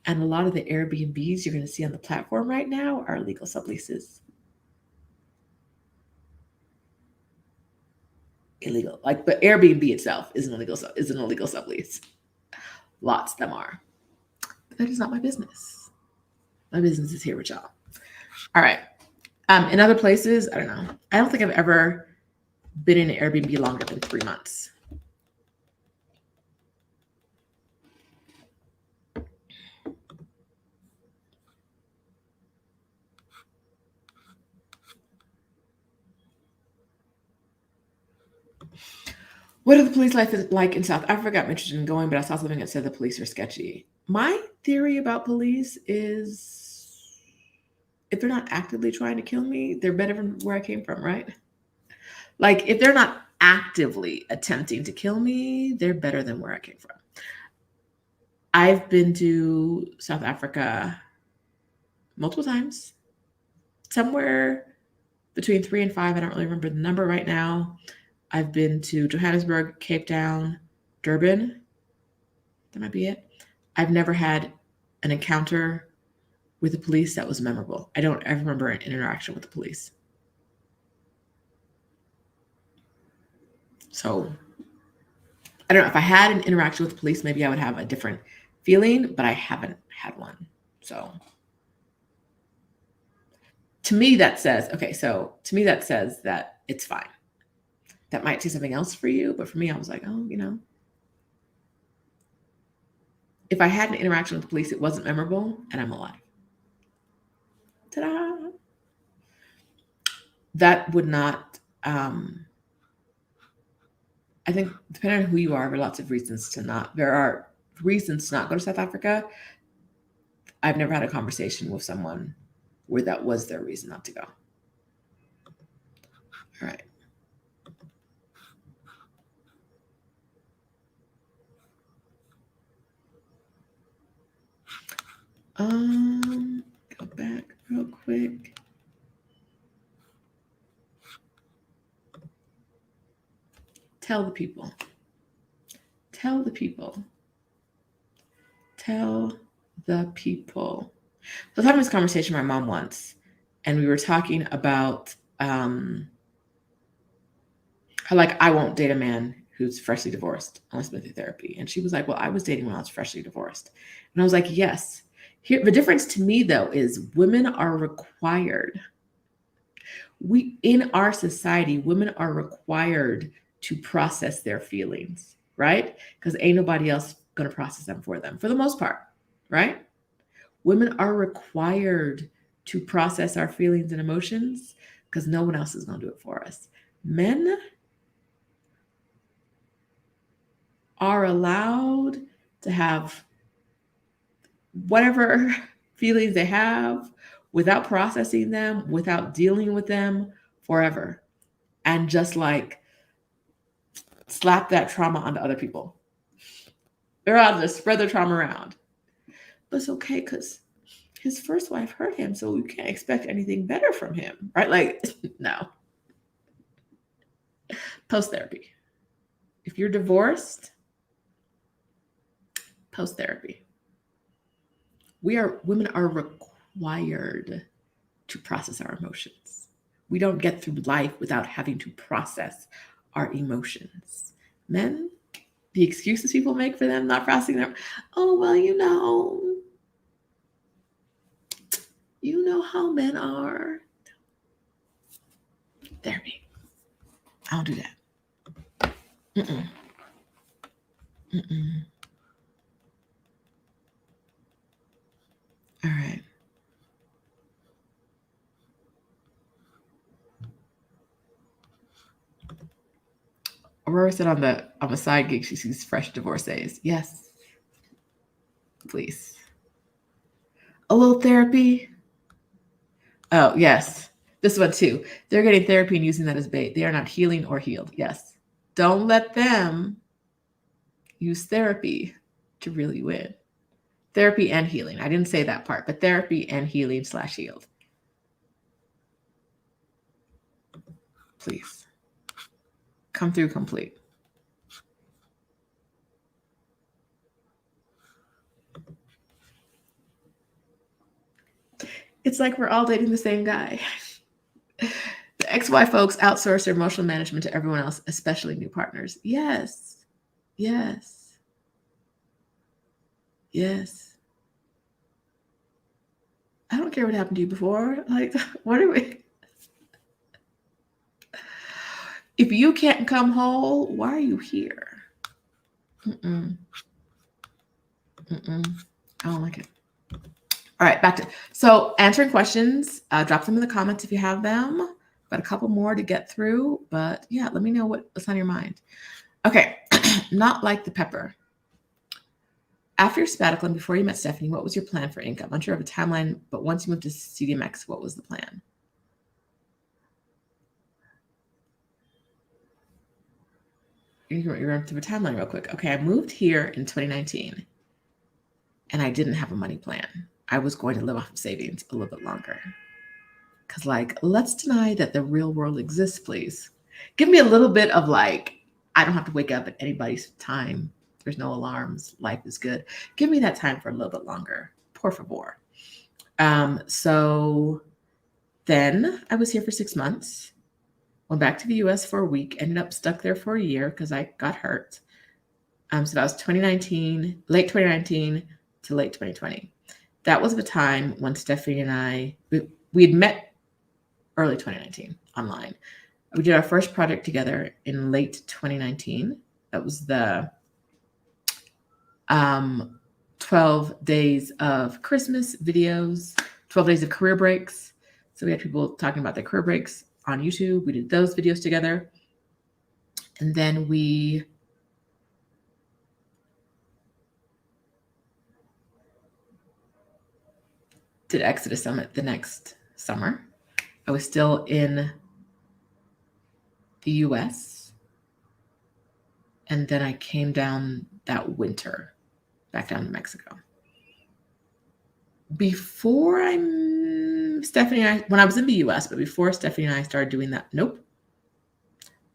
And a lot of the Airbnbs you're going to see on the platform right now are illegal subleases. Illegal. Like, but Airbnb itself is an illegal sublease. Lots of them are. But that is not my business. My business is here with y'all. All right. In other places, I don't know. I don't think I've ever been in an Airbnb longer than 3 months. What are the police life like in South Africa? I'm interested in going, but I saw something that said the police are sketchy. My theory about police is if they're not actively trying to kill me, they're better than where I came from, right? Like if they're not actively attempting to kill me, they're better than where I came from. I've been to South Africa multiple times, somewhere between 3 and 5. I don't really remember the number right now. I've been to Johannesburg, Cape Town, Durban. That might be it. I've never had an encounter with the police that was memorable. I don't ever remember an interaction with the police. So I don't know if I had an interaction with the police, maybe I would have a different feeling, but I haven't had one. So to me, that says that it's fine. That might say something else for you, but for me, I was like, oh, if I had an interaction with the police, it wasn't memorable, and I'm alive. Ta-da! That would not. I think depending on who you are, there are lots of reasons to not. There are reasons to not go to South Africa. I've never had a conversation with someone where that was their reason not to go. All right. Go back real quick. Tell the people. Tell the people. Tell the people. I was having this conversation with my mom once, and we were talking about how like I won't date a man who's freshly divorced unless been through therapy. And she was like, well, I was dating when I was freshly divorced. And I was like, yes. Here, the difference to me though is women are required. In our society, women are required to process their feelings, right? Because ain't nobody else gonna process them for them, for the most part, right? Women are required to process our feelings and emotions because no one else is gonna do it for us. Men are allowed to have whatever feelings they have, without processing them, without dealing with them forever, and just like slap that trauma onto other people. They're out to spread their trauma around. But it's okay because his first wife hurt him, so you can't expect anything better from him, right? Like, no. Post therapy. If you're divorced, post therapy. Women are required to process our emotions. We don't get through life without having to process our emotions. Men, the excuses people make for them not processing them, oh, well, you know how men are. Therapy. I don't do that. Mm-mm. Mm-mm. All right. Aurora said on the side gig she sees fresh divorcees. Yes. Please. A little therapy. Oh, yes. This one too. They're getting therapy and using that as bait. They are not healing or healed. Yes. Don't let them use therapy to really win. Therapy and healing. I didn't say that part, but therapy and healing / healed. Please. Come through complete. It's like we're all dating the same guy. The XY folks outsource their emotional management to everyone else, especially new partners. Yes. Yes. Yes. I don't care what happened to you before. Like, what are we? If you can't come whole, why are you here? Mm-mm. Mm-mm. I don't like it. All right, back to so answering questions. Drop them in the comments if you have them. Got a couple more to get through, but yeah, let me know what's on your mind. Okay, not like the pepper. After your sabbatical and before you met Stephanie, what was your plan for income? Unsure of a timeline, but once you moved to CDMX, what was the plan? You're going through a timeline real quick. Okay, I moved here in 2019, and I didn't have a money plan. I was going to live off of savings a little bit longer. Because, like, let's deny that the real world exists, please. Give me a little bit of, like, I don't have to wake up at anybody's time. There's no alarms. Life is good. Give me that time for a little bit longer. Por favor. So then I was here for 6 months. Went back to the US for a week. Ended up stuck there for a year because I got hurt. So that was 2019, late 2019 to late 2020. That was the time when Stephanie and I, we had met early 2019 online. We did our first project together in late 2019. That was the 12 days of Christmas videos, 12 days of career breaks. So we had people talking about their career breaks on YouTube. We did those videos together. And then we did Exodus Summit the next summer. I was still in the US. And then I came down that winter, back down to Mexico. Before Stephanie and I, when I was in the US, but before Stephanie and I started doing that, nope.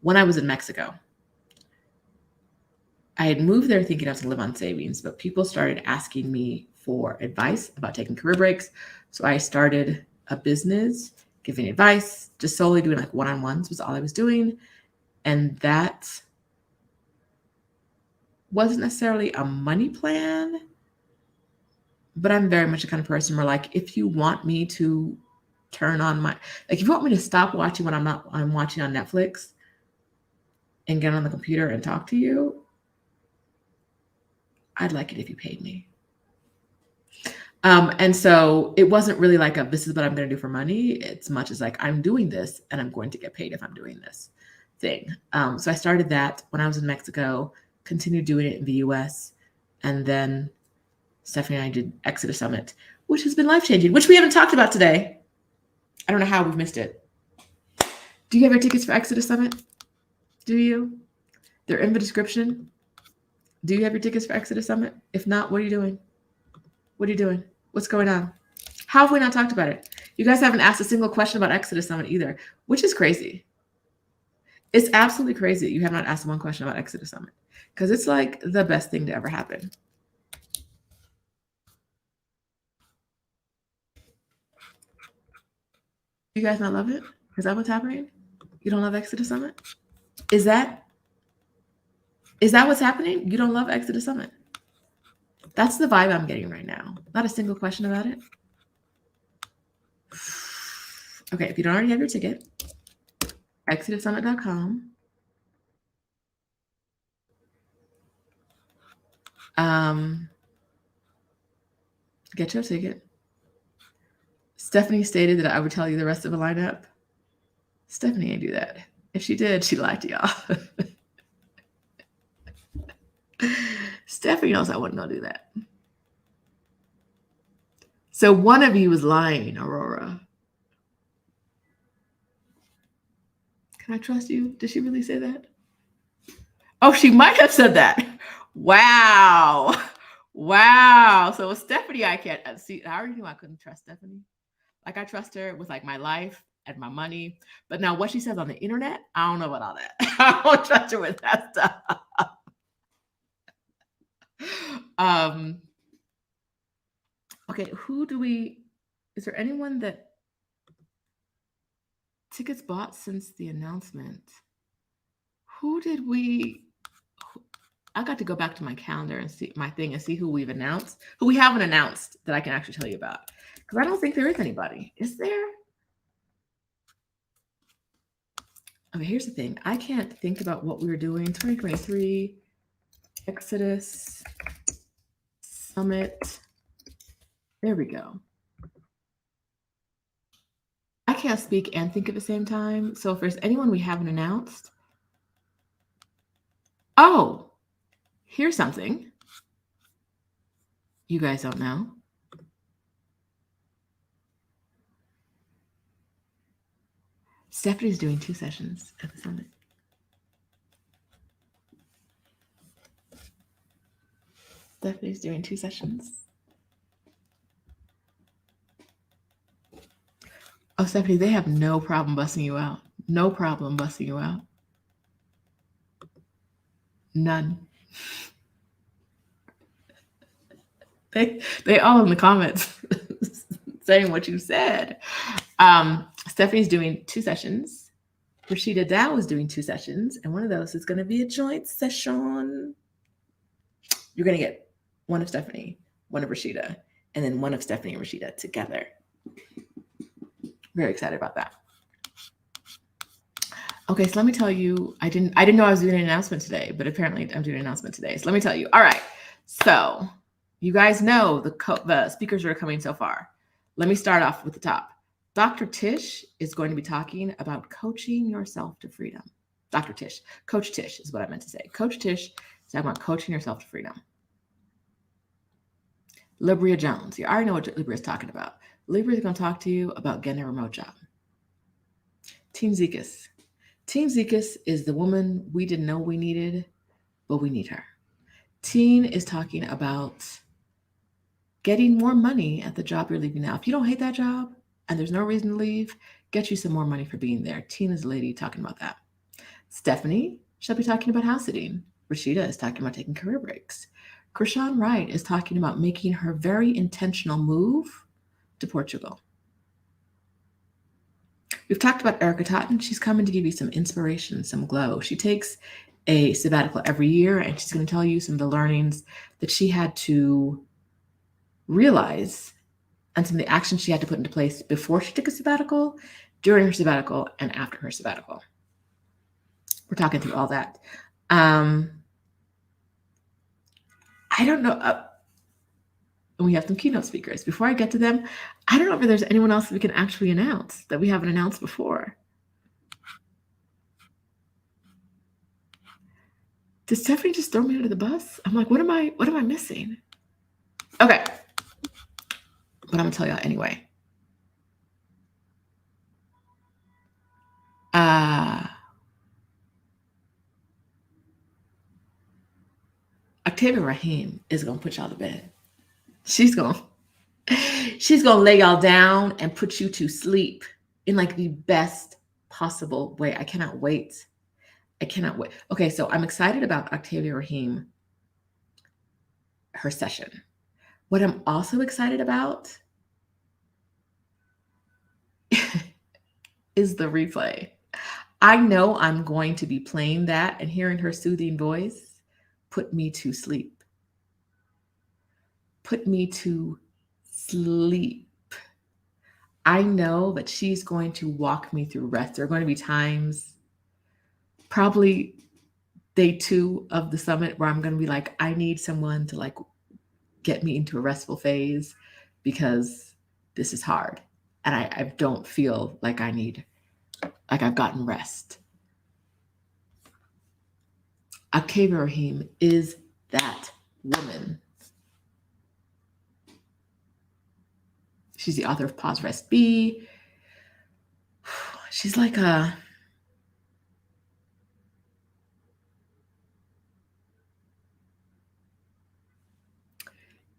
When I was in Mexico, I had moved there thinking I was going to live on savings, but people started asking me for advice about taking career breaks. So I started a business giving advice, just solely doing like one-on-ones was all I was doing. And that wasn't necessarily a money plan, but I'm very much the kind of person where, like, if you want me to turn on if you want me to stop watching what I'm watching on Netflix and get on the computer and talk to you, I'd like it if you paid me. And so it wasn't really like this is what I'm going to do for money. It's much as like, I'm doing this and I'm going to get paid if I'm doing this thing. So I started that when I was in Mexico, continued doing it in the US. And then Stephanie and I did Exodus Summit. which has been life-changing, which we haven't talked about today. I don't know how we've missed it. Do you have your tickets for Exodus Summit? Do you? They're in the description. Do you have your tickets for Exodus Summit? If not, what are you doing? What are you doing? What's going on? How have we not talked about it? You guys haven't asked a single question about Exodus Summit either, which is crazy. It's absolutely crazy that you have not asked one question about Exodus Summit, because it's like the best thing to ever happen. You guys not love it? Is that what's happening? You don't love Exodus Summit? Is that what's happening? You don't love Exodus Summit? That's the vibe I'm getting right now. Not a single question about it. Okay, if you don't already have your ticket, exodussummit.com. Get your ticket. Stephanie stated that I would tell you the rest of the lineup. Stephanie ain't do that. If she did, she lied to y'all. Stephanie knows I wasn't gonna do that. So one of you was lying, Aurora. Can I trust you? Did she really say that? Oh, she might have said that. Wow. Wow. So with Stephanie, I can't see. I already knew I couldn't trust Stephanie. Like, I trust her with like my life and my money. But now what she says on the internet, I don't know about all that. I don't trust her with that stuff. Okay, is there anyone that tickets bought since the announcement? I got to go back to my calendar and see my thing and see who we haven't announced that I can actually tell you about. Because I don't think there is anybody. Is there? Okay, here's the thing. I can't think about what we were doing. 2023 Exodus Summit. There we go. I can't speak and think at the same time. So if there's anyone we haven't announced. Oh, here's something you guys don't know. Stephanie's doing 2 sessions at the summit. Stephanie's doing 2 sessions. Oh, Stephanie, they have no problem busting you out. No problem busting you out. None. They all in the comments saying what you said. Stephanie's doing 2 sessions. Rashida Dow is doing 2 sessions, and one of those is going to be a joint session. You're going to get one of Stephanie, one of Rashida, and then one of Stephanie and Rashida together. Very excited about that. Okay, so let me tell you, I didn't know I was doing an announcement today, but apparently I'm doing an announcement today. So let me tell you. All right, so you guys know the speakers that are coming so far. Let me start off with the top. Dr. Tish is going to be talking about coaching yourself to freedom. Dr. Tish, Coach Tish is what I meant to say. Coach Tish is talking about coaching yourself to freedom. Libria Jones, you already know what Libria is talking about. Libria is going to talk to you about getting a remote job. Team Zekas. Team Zekas is the woman we didn't know we needed, but we need her. Teen is talking about getting more money at the job you're leaving now. If you don't hate that job and there's no reason to leave, get you some more money for being there. Teen is a lady talking about that. Stephanie, she'll be talking about house sitting. Rashida is talking about taking career breaks. Krishan Wright is talking about making her very intentional move to Portugal. We've talked about Erica Totten. She's coming to give you some inspiration, some glow. She takes a sabbatical every year, and she's going to tell you some of the learnings that she had to realize and some of the actions she had to put into place before she took a sabbatical, during her sabbatical, and after her sabbatical. We're talking through all that. I don't know. And we have some keynote speakers. Before I get to them, I don't know if there's anyone else that we can actually announce that we haven't announced before. Did Stephanie just throw me under the bus? I'm like, what am I missing? Okay. but I'm going to tell y'all anyway. Octavia Rahim is going to put y'all to bed. She's going to lay y'all down and put you to sleep in like the best possible way. I cannot wait. Okay, so I'm excited about Octavia Rahim, her session. What I'm also excited about is the replay. I know I'm going to be playing that, and hearing her soothing voice put me to sleep. Put me to sleep. I know that she's going to walk me through rest. There are going to be times, probably day 2 of the summit, where I'm going to be like, I need someone to like get me into a restful phase because this is hard. And I don't feel like I've gotten rest. Octavia Rahim is that woman. She's the author of Pause, Rest, Be. She's like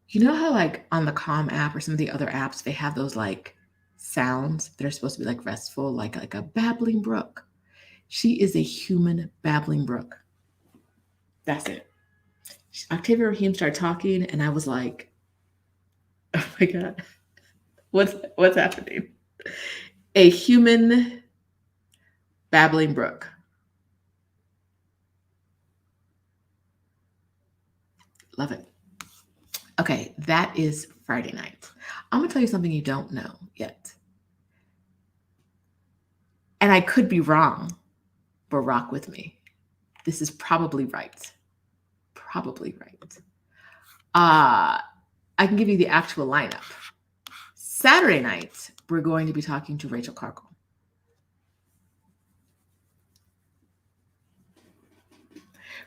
you know how like on the Calm app or some of the other apps, they have those like sounds that are supposed to be like restful, like a babbling brook. She is a human babbling brook. That's it. Octavia Rahim started talking, and I was like, "Oh my god, what's happening?" A human babbling brook. Love it. Okay, that is Friday night. I'm gonna tell you something you don't know yet, and I could be wrong, but rock with me. This is probably right. Probably right. I can give you the actual lineup. Saturday night, we're going to be talking to Rachel Carkle.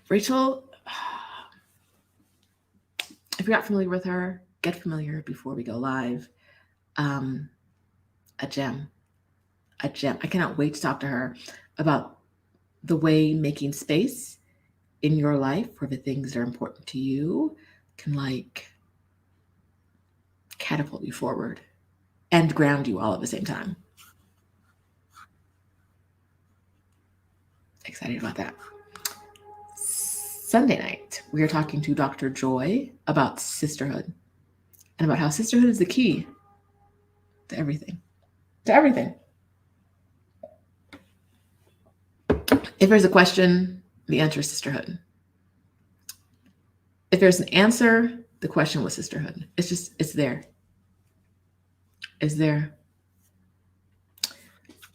Rachel, if you're not familiar with her, get familiar before we go live. A gem. I cannot wait to talk to her about the way making space in your life for the things that are important to you can like catapult you forward and ground you all at the same time. Excited about that. Sunday night, we are talking to Dr. Joy about sisterhood and about how sisterhood is the key to everything. To everything. If there's a question, the answer is sisterhood. If there's an answer, the question was sisterhood. It's there. It's there.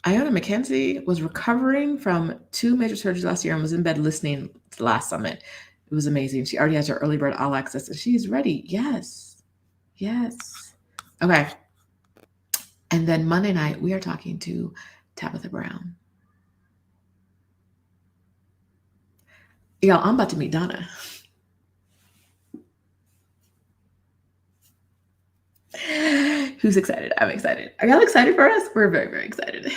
Iona McKenzie was recovering from 2 major surgeries last year and was in bed listening to the last summit. It was amazing. She already has her early bird all access and she's ready. Yes. Okay. And then Monday night, we are talking to Tabitha Brown. Y'all, I'm about to meet Donna. Who's excited? I'm excited. Are y'all excited for us? We're very, very excited.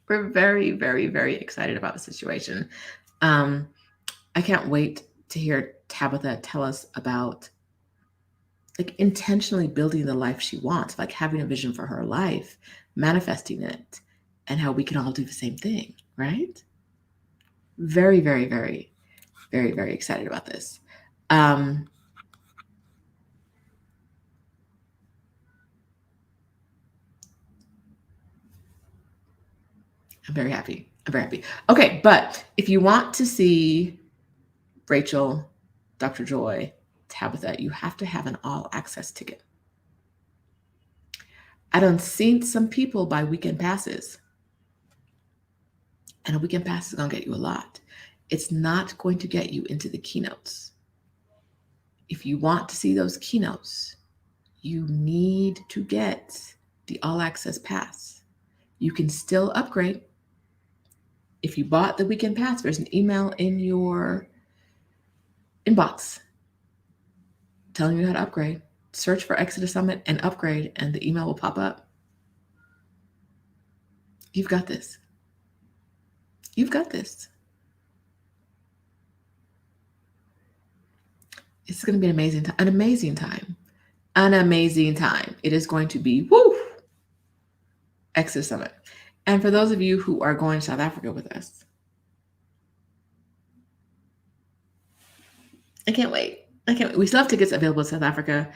We're very, very, very excited about the situation. I can't wait to hear Tabitha tell us about like intentionally building the life she wants, like having a vision for her life, manifesting it, and how we can all do the same thing, right? Very, very, very, very, very excited about this. I'm very happy. Okay, but if you want to see Rachel, Dr. Joy, Tabitha, you have to have an all access ticket. I done seen some people buy weekend passes. And a weekend pass is going to get you a lot. It's not going to get you into the keynotes. If you want to see those keynotes, you need to get the all access pass. You can still upgrade. If you bought the weekend pass, there's an email in your inbox telling you how to upgrade. search for Exodus Summit and upgrade, and the email will pop up. You've got this. You've got this. It's going to be an amazing time. An amazing time. An amazing time. It is going to be, woo, Exodus Summit. And for those of you who are going to South Africa with us, I can't wait. We still have tickets available in South Africa.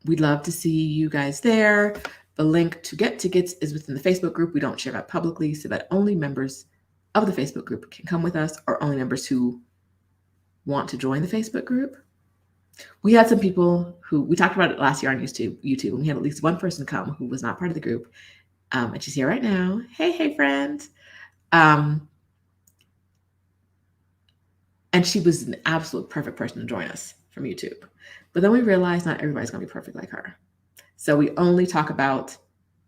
We'd love to see you guys there. The link to get tickets is within the Facebook group. We don't share that publicly so that only members of the Facebook group can come with us, or only members who want to join the Facebook group. We had some people who, we talked about it last year on YouTube, and we had at least one person come who was not part of the group. And she's here right now. Hey, friend. And she was an absolute perfect person to join us from YouTube. But then we realized not everybody's going to be perfect like her. So we only talk about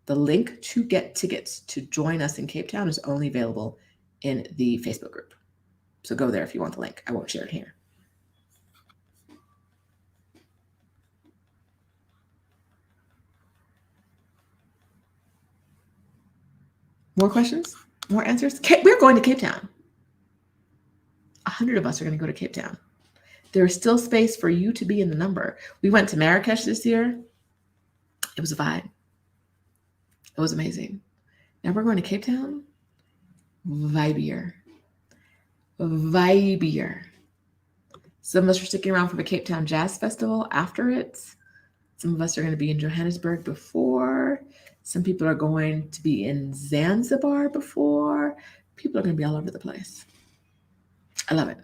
the link to get tickets to join us in Cape Town is only available in the Facebook group. So go there if you want the link. I won't share it here. More questions? More answers? We're going to Cape Town. 100 of us are going to go to Cape Town. There is still space for you to be in the number. We went to Marrakesh this year. It was a vibe. It was amazing. Now we're going to Cape Town. Vibier. Some of us are sticking around for the Cape Town Jazz Festival after it. Some of us are going to be in Johannesburg before. Some people are going to be in Zanzibar before. People are going to be all over the place. I love it.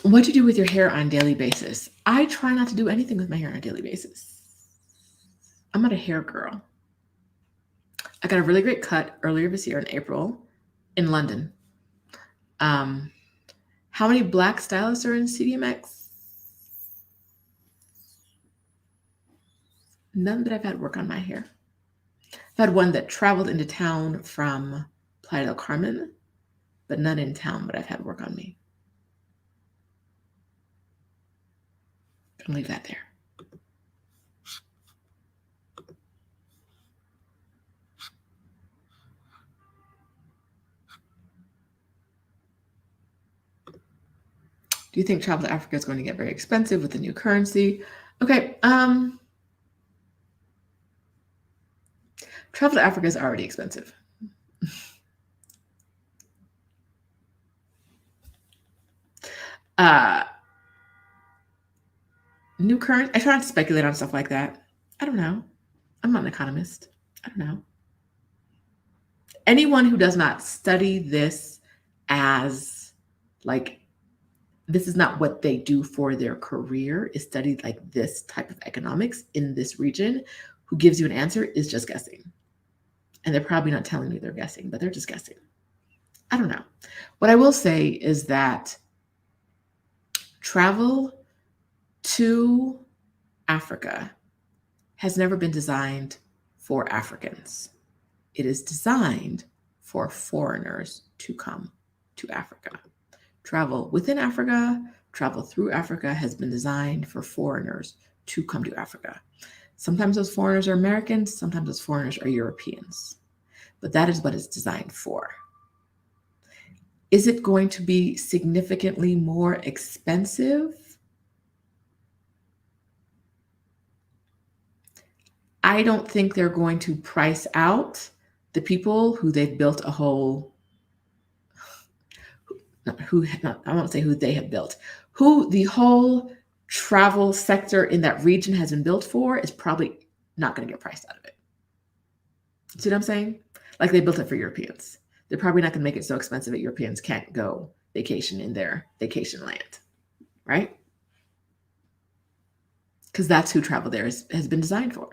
What do you do with your hair on a daily basis? I try not to do anything with my hair on a daily basis. I'm not a hair girl. I got a really great cut earlier this year in April in London. How many Black stylists are in CDMX? None that I've had work on my hair. I've had one that traveled into town from Playa del Carmen, but none in town, but I've had work on me. I'll leave that there. Do you think travel to Africa is going to get very expensive with the new currency? Okay. Travel to Africa is already expensive. New currency. I try not to speculate on stuff like that. I don't know. I'm not an economist. I don't know. Anyone who does not study this as like, this is not what they do for their career, is study like this type of economics in this region, who gives you an answer is just guessing. And they're probably not telling you they're guessing, but they're just guessing. I don't know. What I will say is that travel to Africa has never been designed for Africans. It is designed for foreigners to come to Africa. Travel within Africa, travel through Africa has been designed for foreigners to come to Africa. Sometimes those foreigners are Americans, sometimes those foreigners are Europeans. But that is what it's designed for. Is it going to be significantly more expensive? I don't think they're going to price out the people who they've built a whole, I won't say who they have built, who the whole travel sector in that region has been built for is probably not going to get priced out of it. See what I'm saying? Like they built it for Europeans. They're probably not going to make it so expensive that Europeans can't go vacation in their vacation land, right? Because that's who travel there has been designed for.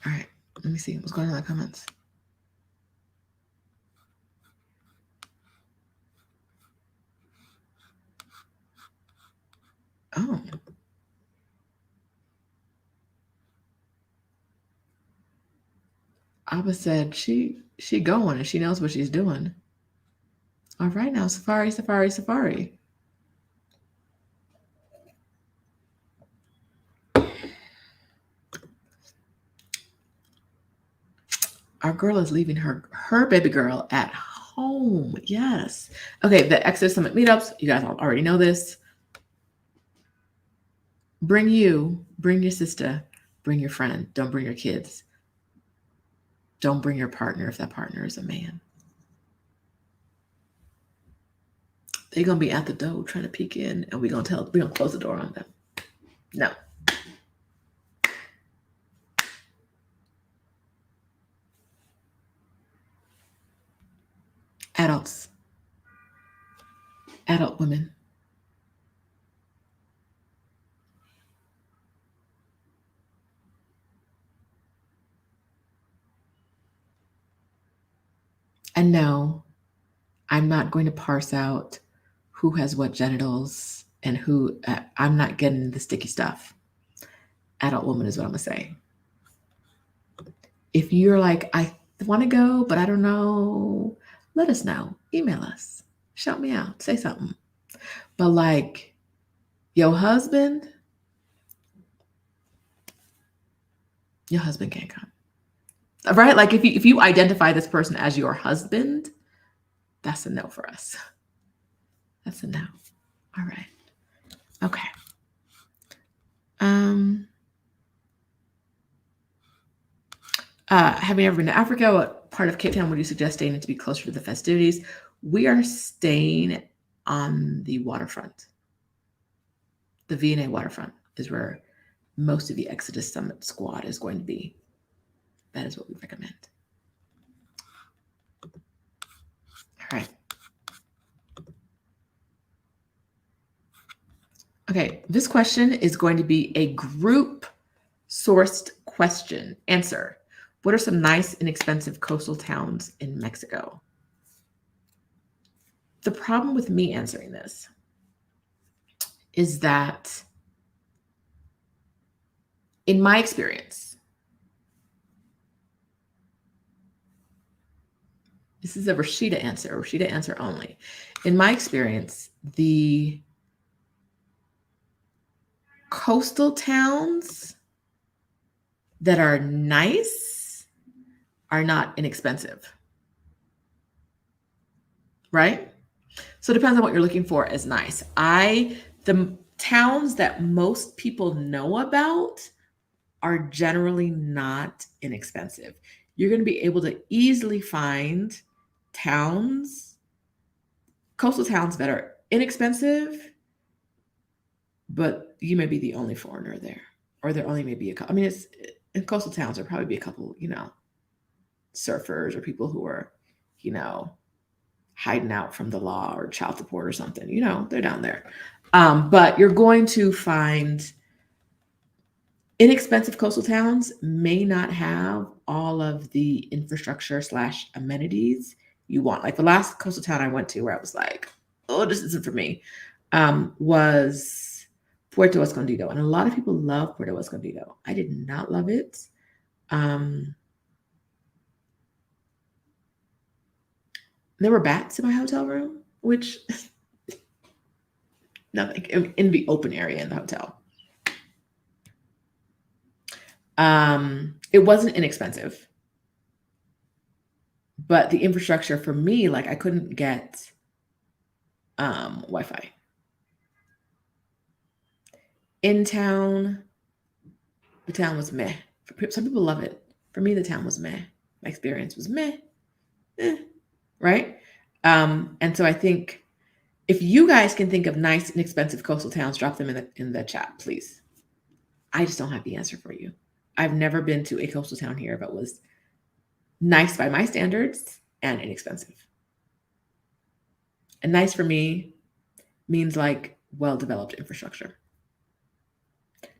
All right, let me see what's going on in the comments. Oh. Abba said she going and she knows what she's doing. All right now, safari, safari, safari. Our girl is leaving her baby girl at home. Yes. Okay, the Exodus Summit meetups, you guys already know this. Bring your sister, bring your friend. Don't bring your kids. Don't bring your partner if that partner is a man. They're gonna be at the door trying to peek in, and we're gonna close the door on them. No. Adults. Adult women. And no, I'm not going to parse out who has what genitals and who, I'm not getting the sticky stuff. Adult woman is what I'm going to say. If you're like, I want to go, but I don't know, let us know. Email us. Shout me out. Say something. But like, your husband can't come. Right? Like if you identify this person as your husband, that's a no for us. That's a no. All right. Okay. Have you ever been to Africa? What part of Cape Town would you suggest staying in to be closer to the festivities? We are staying on the waterfront. The V&A waterfront is where most of the Exodus Summit squad is going to be. That is what we recommend. All right. Okay, this question is going to be a group sourced question. Answer. What are some nice, inexpensive coastal towns in Mexico? The problem with me answering this is that in my experience, this is a Rashida answer only. In my experience, the coastal towns that are nice are not inexpensive, right? So it depends on what you're looking for as nice. The towns that most people know about are generally not inexpensive. You're going to be able to easily find coastal towns that are inexpensive, but you may be the only foreigner there, or there only may be a couple. I mean, it's in coastal towns, there'll probably be a couple, surfers or people who are, hiding out from the law or child support or something. They're down there. But you're going to find inexpensive coastal towns may not have all of the infrastructure / amenities you want. Like the last coastal town I went to where I was like, oh, this isn't for me, was Puerto Escondido. And a lot of people love Puerto Escondido. I did not love it. There were bats in my hotel room, which nothing in the open area in the hotel. It wasn't inexpensive, but the infrastructure for me, like I couldn't get Wi-Fi. In town, the town was meh. Some people love it. For me, the town was meh. My experience was meh. Right? And so I think if you guys can think of nice, inexpensive coastal towns, drop them in the chat, please. I just don't have the answer for you. I've never been to a coastal town here that was nice by my standards and inexpensive. And nice for me means like well-developed infrastructure.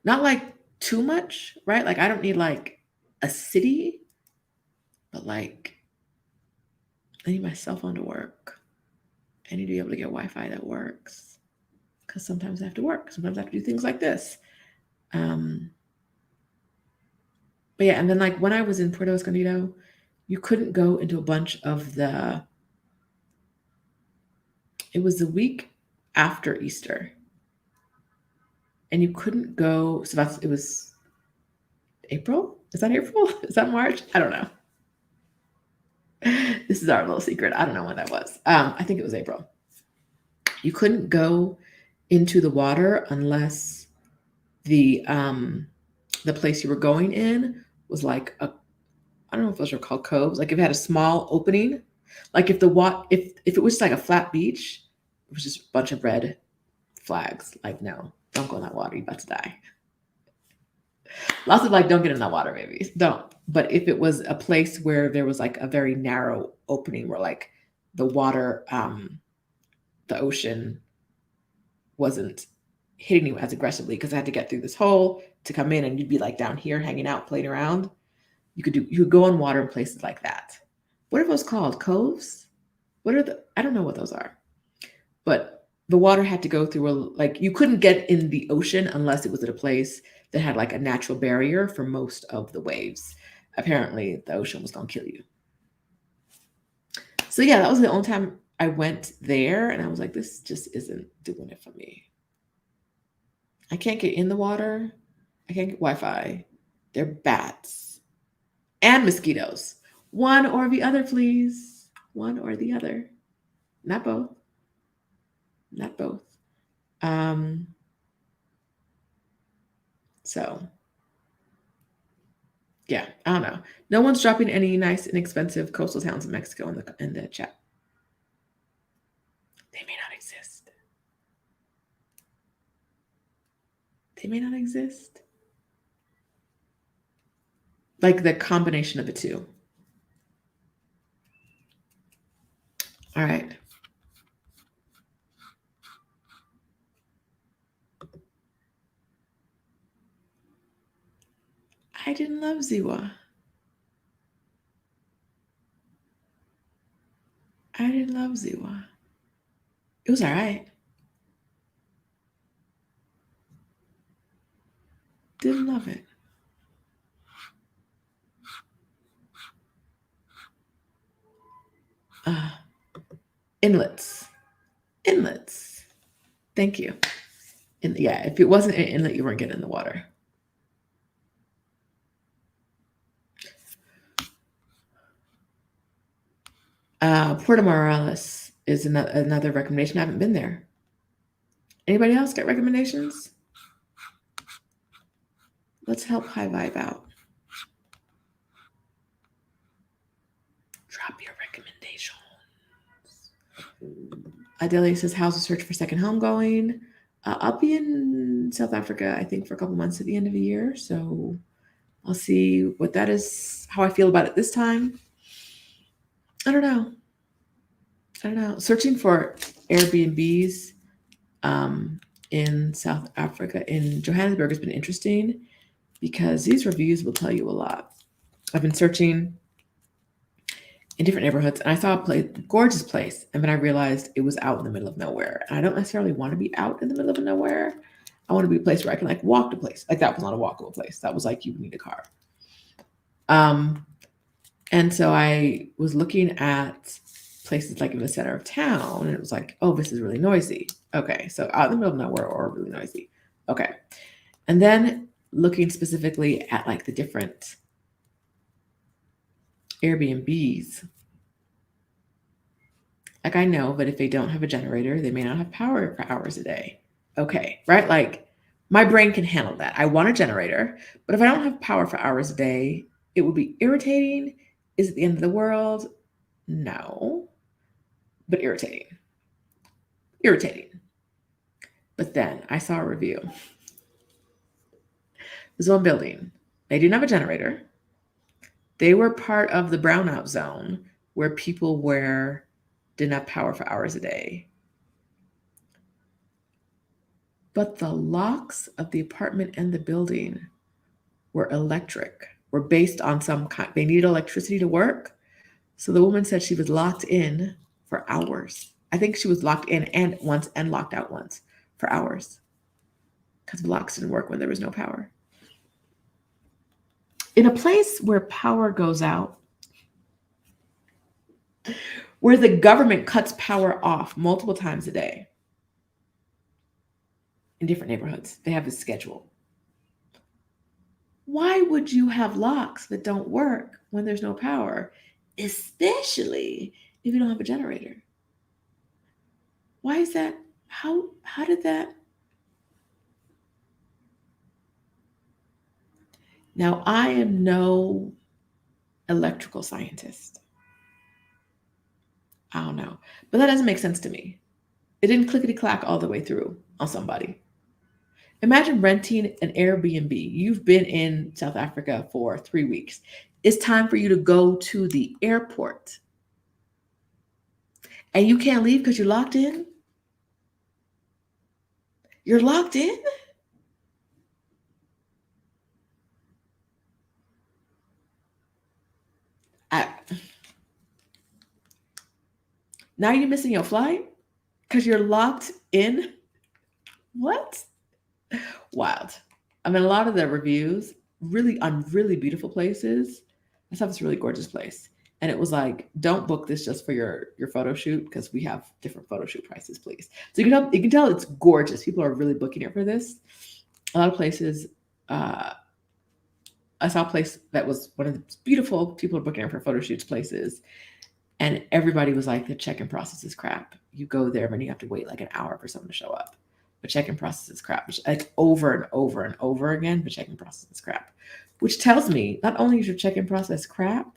Not like too much, right? Like I don't need like a city, but like I need my cell phone to work. I need to be able to get Wi-Fi that works because sometimes I have to work. Sometimes I have to do things like this. But yeah, and then like when I was in Puerto Escondido, You couldn't go into a bunch of it was the week after Easter. And you couldn't go, so it was April? Is that April? Is that March? I don't know. This is our little secret. I don't know when that was. I think it was April. You couldn't go into the water unless the place you were going in was like I don't know if those are called coves. Like if it had a small opening, like if if it was just like a flat beach, it was just a bunch of red flags. Like no, don't go in that water. You're about to die. Lots of like, don't get in that water, babies. Don't. But if it was a place where there was like a very narrow opening where like the water, the ocean wasn't hitting you as aggressively because I had to get through this hole to come in and you'd be like down here hanging out, playing around. You could go on water in places like that. What are those called? Coves? I don't know what those are. But the water had to go through like you couldn't get in the ocean unless it was at a place that had like a natural barrier for most of the waves. Apparently the ocean was gonna kill you. So yeah, that was the only time I went there and I was like, this just isn't doing it for me. I can't get in the water. I can't get Wi-Fi. They're bats and mosquitoes. One or the other, please. One or the other. Not both. Not both. So yeah, I don't know. No one's dropping any nice, inexpensive coastal towns in Mexico in the chat. They may not exist. They may not exist. Like the combination of the two. All right. I didn't love Ziwa. I didn't love Ziwa. It was all right. Didn't love it. Inlets. Inlets. Thank you. And yeah, if it wasn't an inlet, you weren't getting in the water. Puerto Morelos is another recommendation. I haven't been there. Anybody else got recommendations? Let's help High Vibe out. Drop your recommendations. Adelia says, how's the search for second home going? I'll be in South Africa, I think, for a couple months at the end of the year. So I'll see what that is, how I feel about it this time. I don't know. Searching for Airbnbs in South Africa, in Johannesburg, has been interesting because these reviews will tell you a lot. I've been searching in different neighborhoods and I saw a gorgeous place. And then I realized it was out in the middle of nowhere. And I don't necessarily want to be out in the middle of nowhere. I want to be a place where I can like walk to place. Like that was not a walkable place. That was like, you need a car. And so I was looking at places like in the center of town and it was like, oh, this is really noisy. Okay. So out in the middle of nowhere or really noisy. Okay. And then looking specifically at like the different Airbnbs. Like I know that if they don't have a generator, they may not have power for hours a day. Okay, right? Like my brain can handle that. I want a generator, but if I don't have power for hours a day, it would be irritating. Is it the end of the world? No, but irritating. Irritating. But then I saw a review. There's one building. They didn't have a generator. They were part of the brownout zone where people didn't have power for hours a day. But the locks of the apartment and the building were electric, were based on some kind, they needed electricity to work. So the woman said she was locked in for hours. I think she was locked in and locked out once for hours because the locks didn't work when there was no power. In a place where power goes out, where the government cuts power off multiple times a day in different neighborhoods. They have a schedule. Why would you have locks that don't work when there's no power, especially if you don't have a generator? Why is that? How did that? Now, I am no electrical scientist. I don't know. But that doesn't make sense to me. It didn't clickety clack all the way through on somebody. Imagine renting an Airbnb. You've been in South Africa for 3 weeks. It's time for you to go to the airport. And you can't leave because you're locked in? You're locked in? I, now you're missing your flight because you're locked in? What? Wild. I mean, a lot of the reviews really on really beautiful places. I saw this really gorgeous place, and it was like, "Don't book this just for your photo shoot because we have different photo shoot prices, please." So you can tell it's gorgeous. People are really booking it for this. A lot of places. I saw a place that was one of the beautiful people are booking it for photo shoots places, and everybody was like, "The check-in process is crap. You go there, and you have to wait like an hour for someone to show up." But check-in process is crap, like over and over and over again. But check-in process is crap, which tells me not only is your check-in process crap,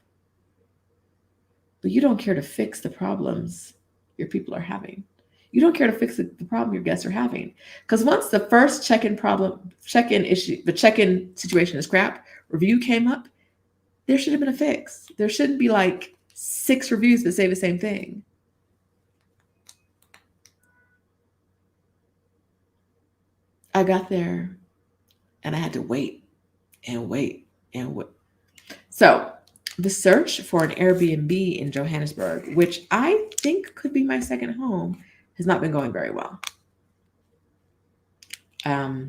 but you don't care to fix the problems your people are having. You don't care to fix the problem your guests are having, because once the first check-in issue, the check-in situation is crap, review came up, there should have been a fix. There shouldn't be like 6 reviews that say the same thing. I got there and I had to wait and wait and wait. So, the search for an Airbnb in Johannesburg, which I think could be my second home, has not been going very well. Um,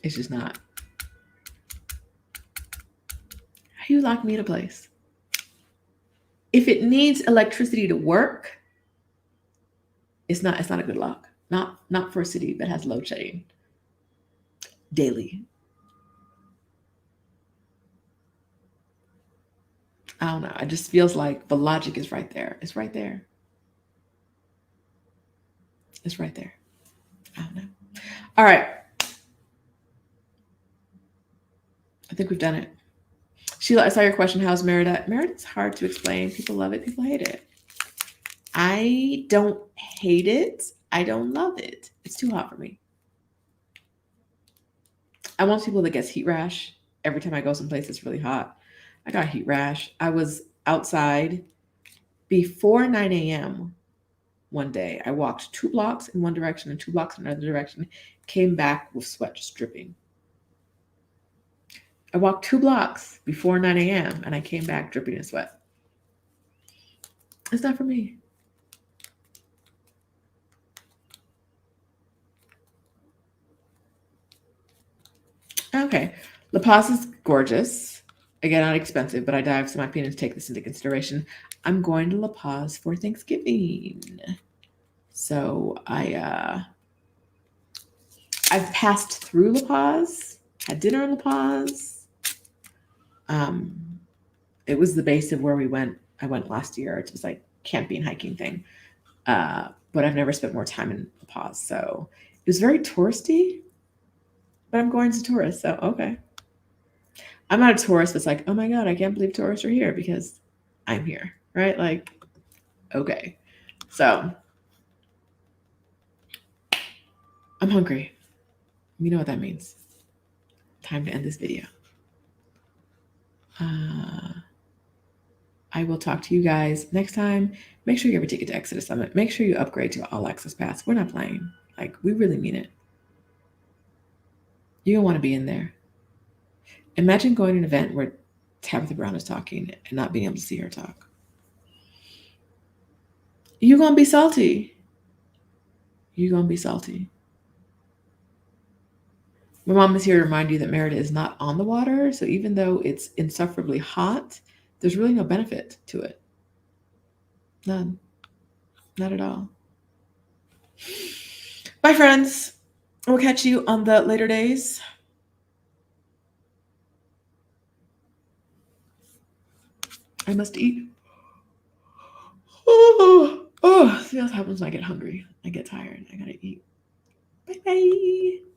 it's just not. How you lock me in a place? If it needs electricity to work, it's not a good lock. Not for a city that has load shedding daily. I don't know. It just feels like the logic is right there. It's right there. It's right there. I don't know. All right. I think we've done it. Sheila, I saw your question. How's Merida? Merida's hard to explain. People love it. People hate it. I don't hate it. I don't love it. It's too hot for me. I want people that gets heat rash every time I go someplace that's really hot. I got heat rash. I was outside before 9 a.m. one day. I walked 2 blocks in one direction and 2 blocks in another direction, came back with sweat just dripping. I walked 2 blocks before 9 a.m. and I came back dripping in sweat. It's not for me. Okay. La Paz is gorgeous. Again, not expensive, but I dived some opinions to take this into consideration. I'm going to La Paz for Thanksgiving. So I've passed through La Paz, had dinner in La Paz. It was the base of where we went. I went last year. It was like camping, hiking thing. But I've never spent more time in La Paz. So it was very touristy, but I'm going as a tourist. So, okay. I'm not a tourist that's like, oh my God, I can't believe tourists are here because I'm here, right? Like, okay. So I'm hungry. You know what that means. Time to end this video. I will talk to you guys next time. Make sure you have a ticket to Exodus Summit. Make sure you upgrade to All Access Pass. We're not playing. Like, we really mean it. You don't want to be in there. Imagine going to an event where Tabitha Brown is talking and not being able to see her talk. You're going to be salty. You're going to be salty. My mom is here to remind you that Merida is not on the water. So even though it's insufferably hot, There's really no benefit to it. None. Not at all. Bye, friends. We'll catch you on the later days. I must eat. Oh, see what happens when I get hungry. I get tired. I gotta eat. Bye bye.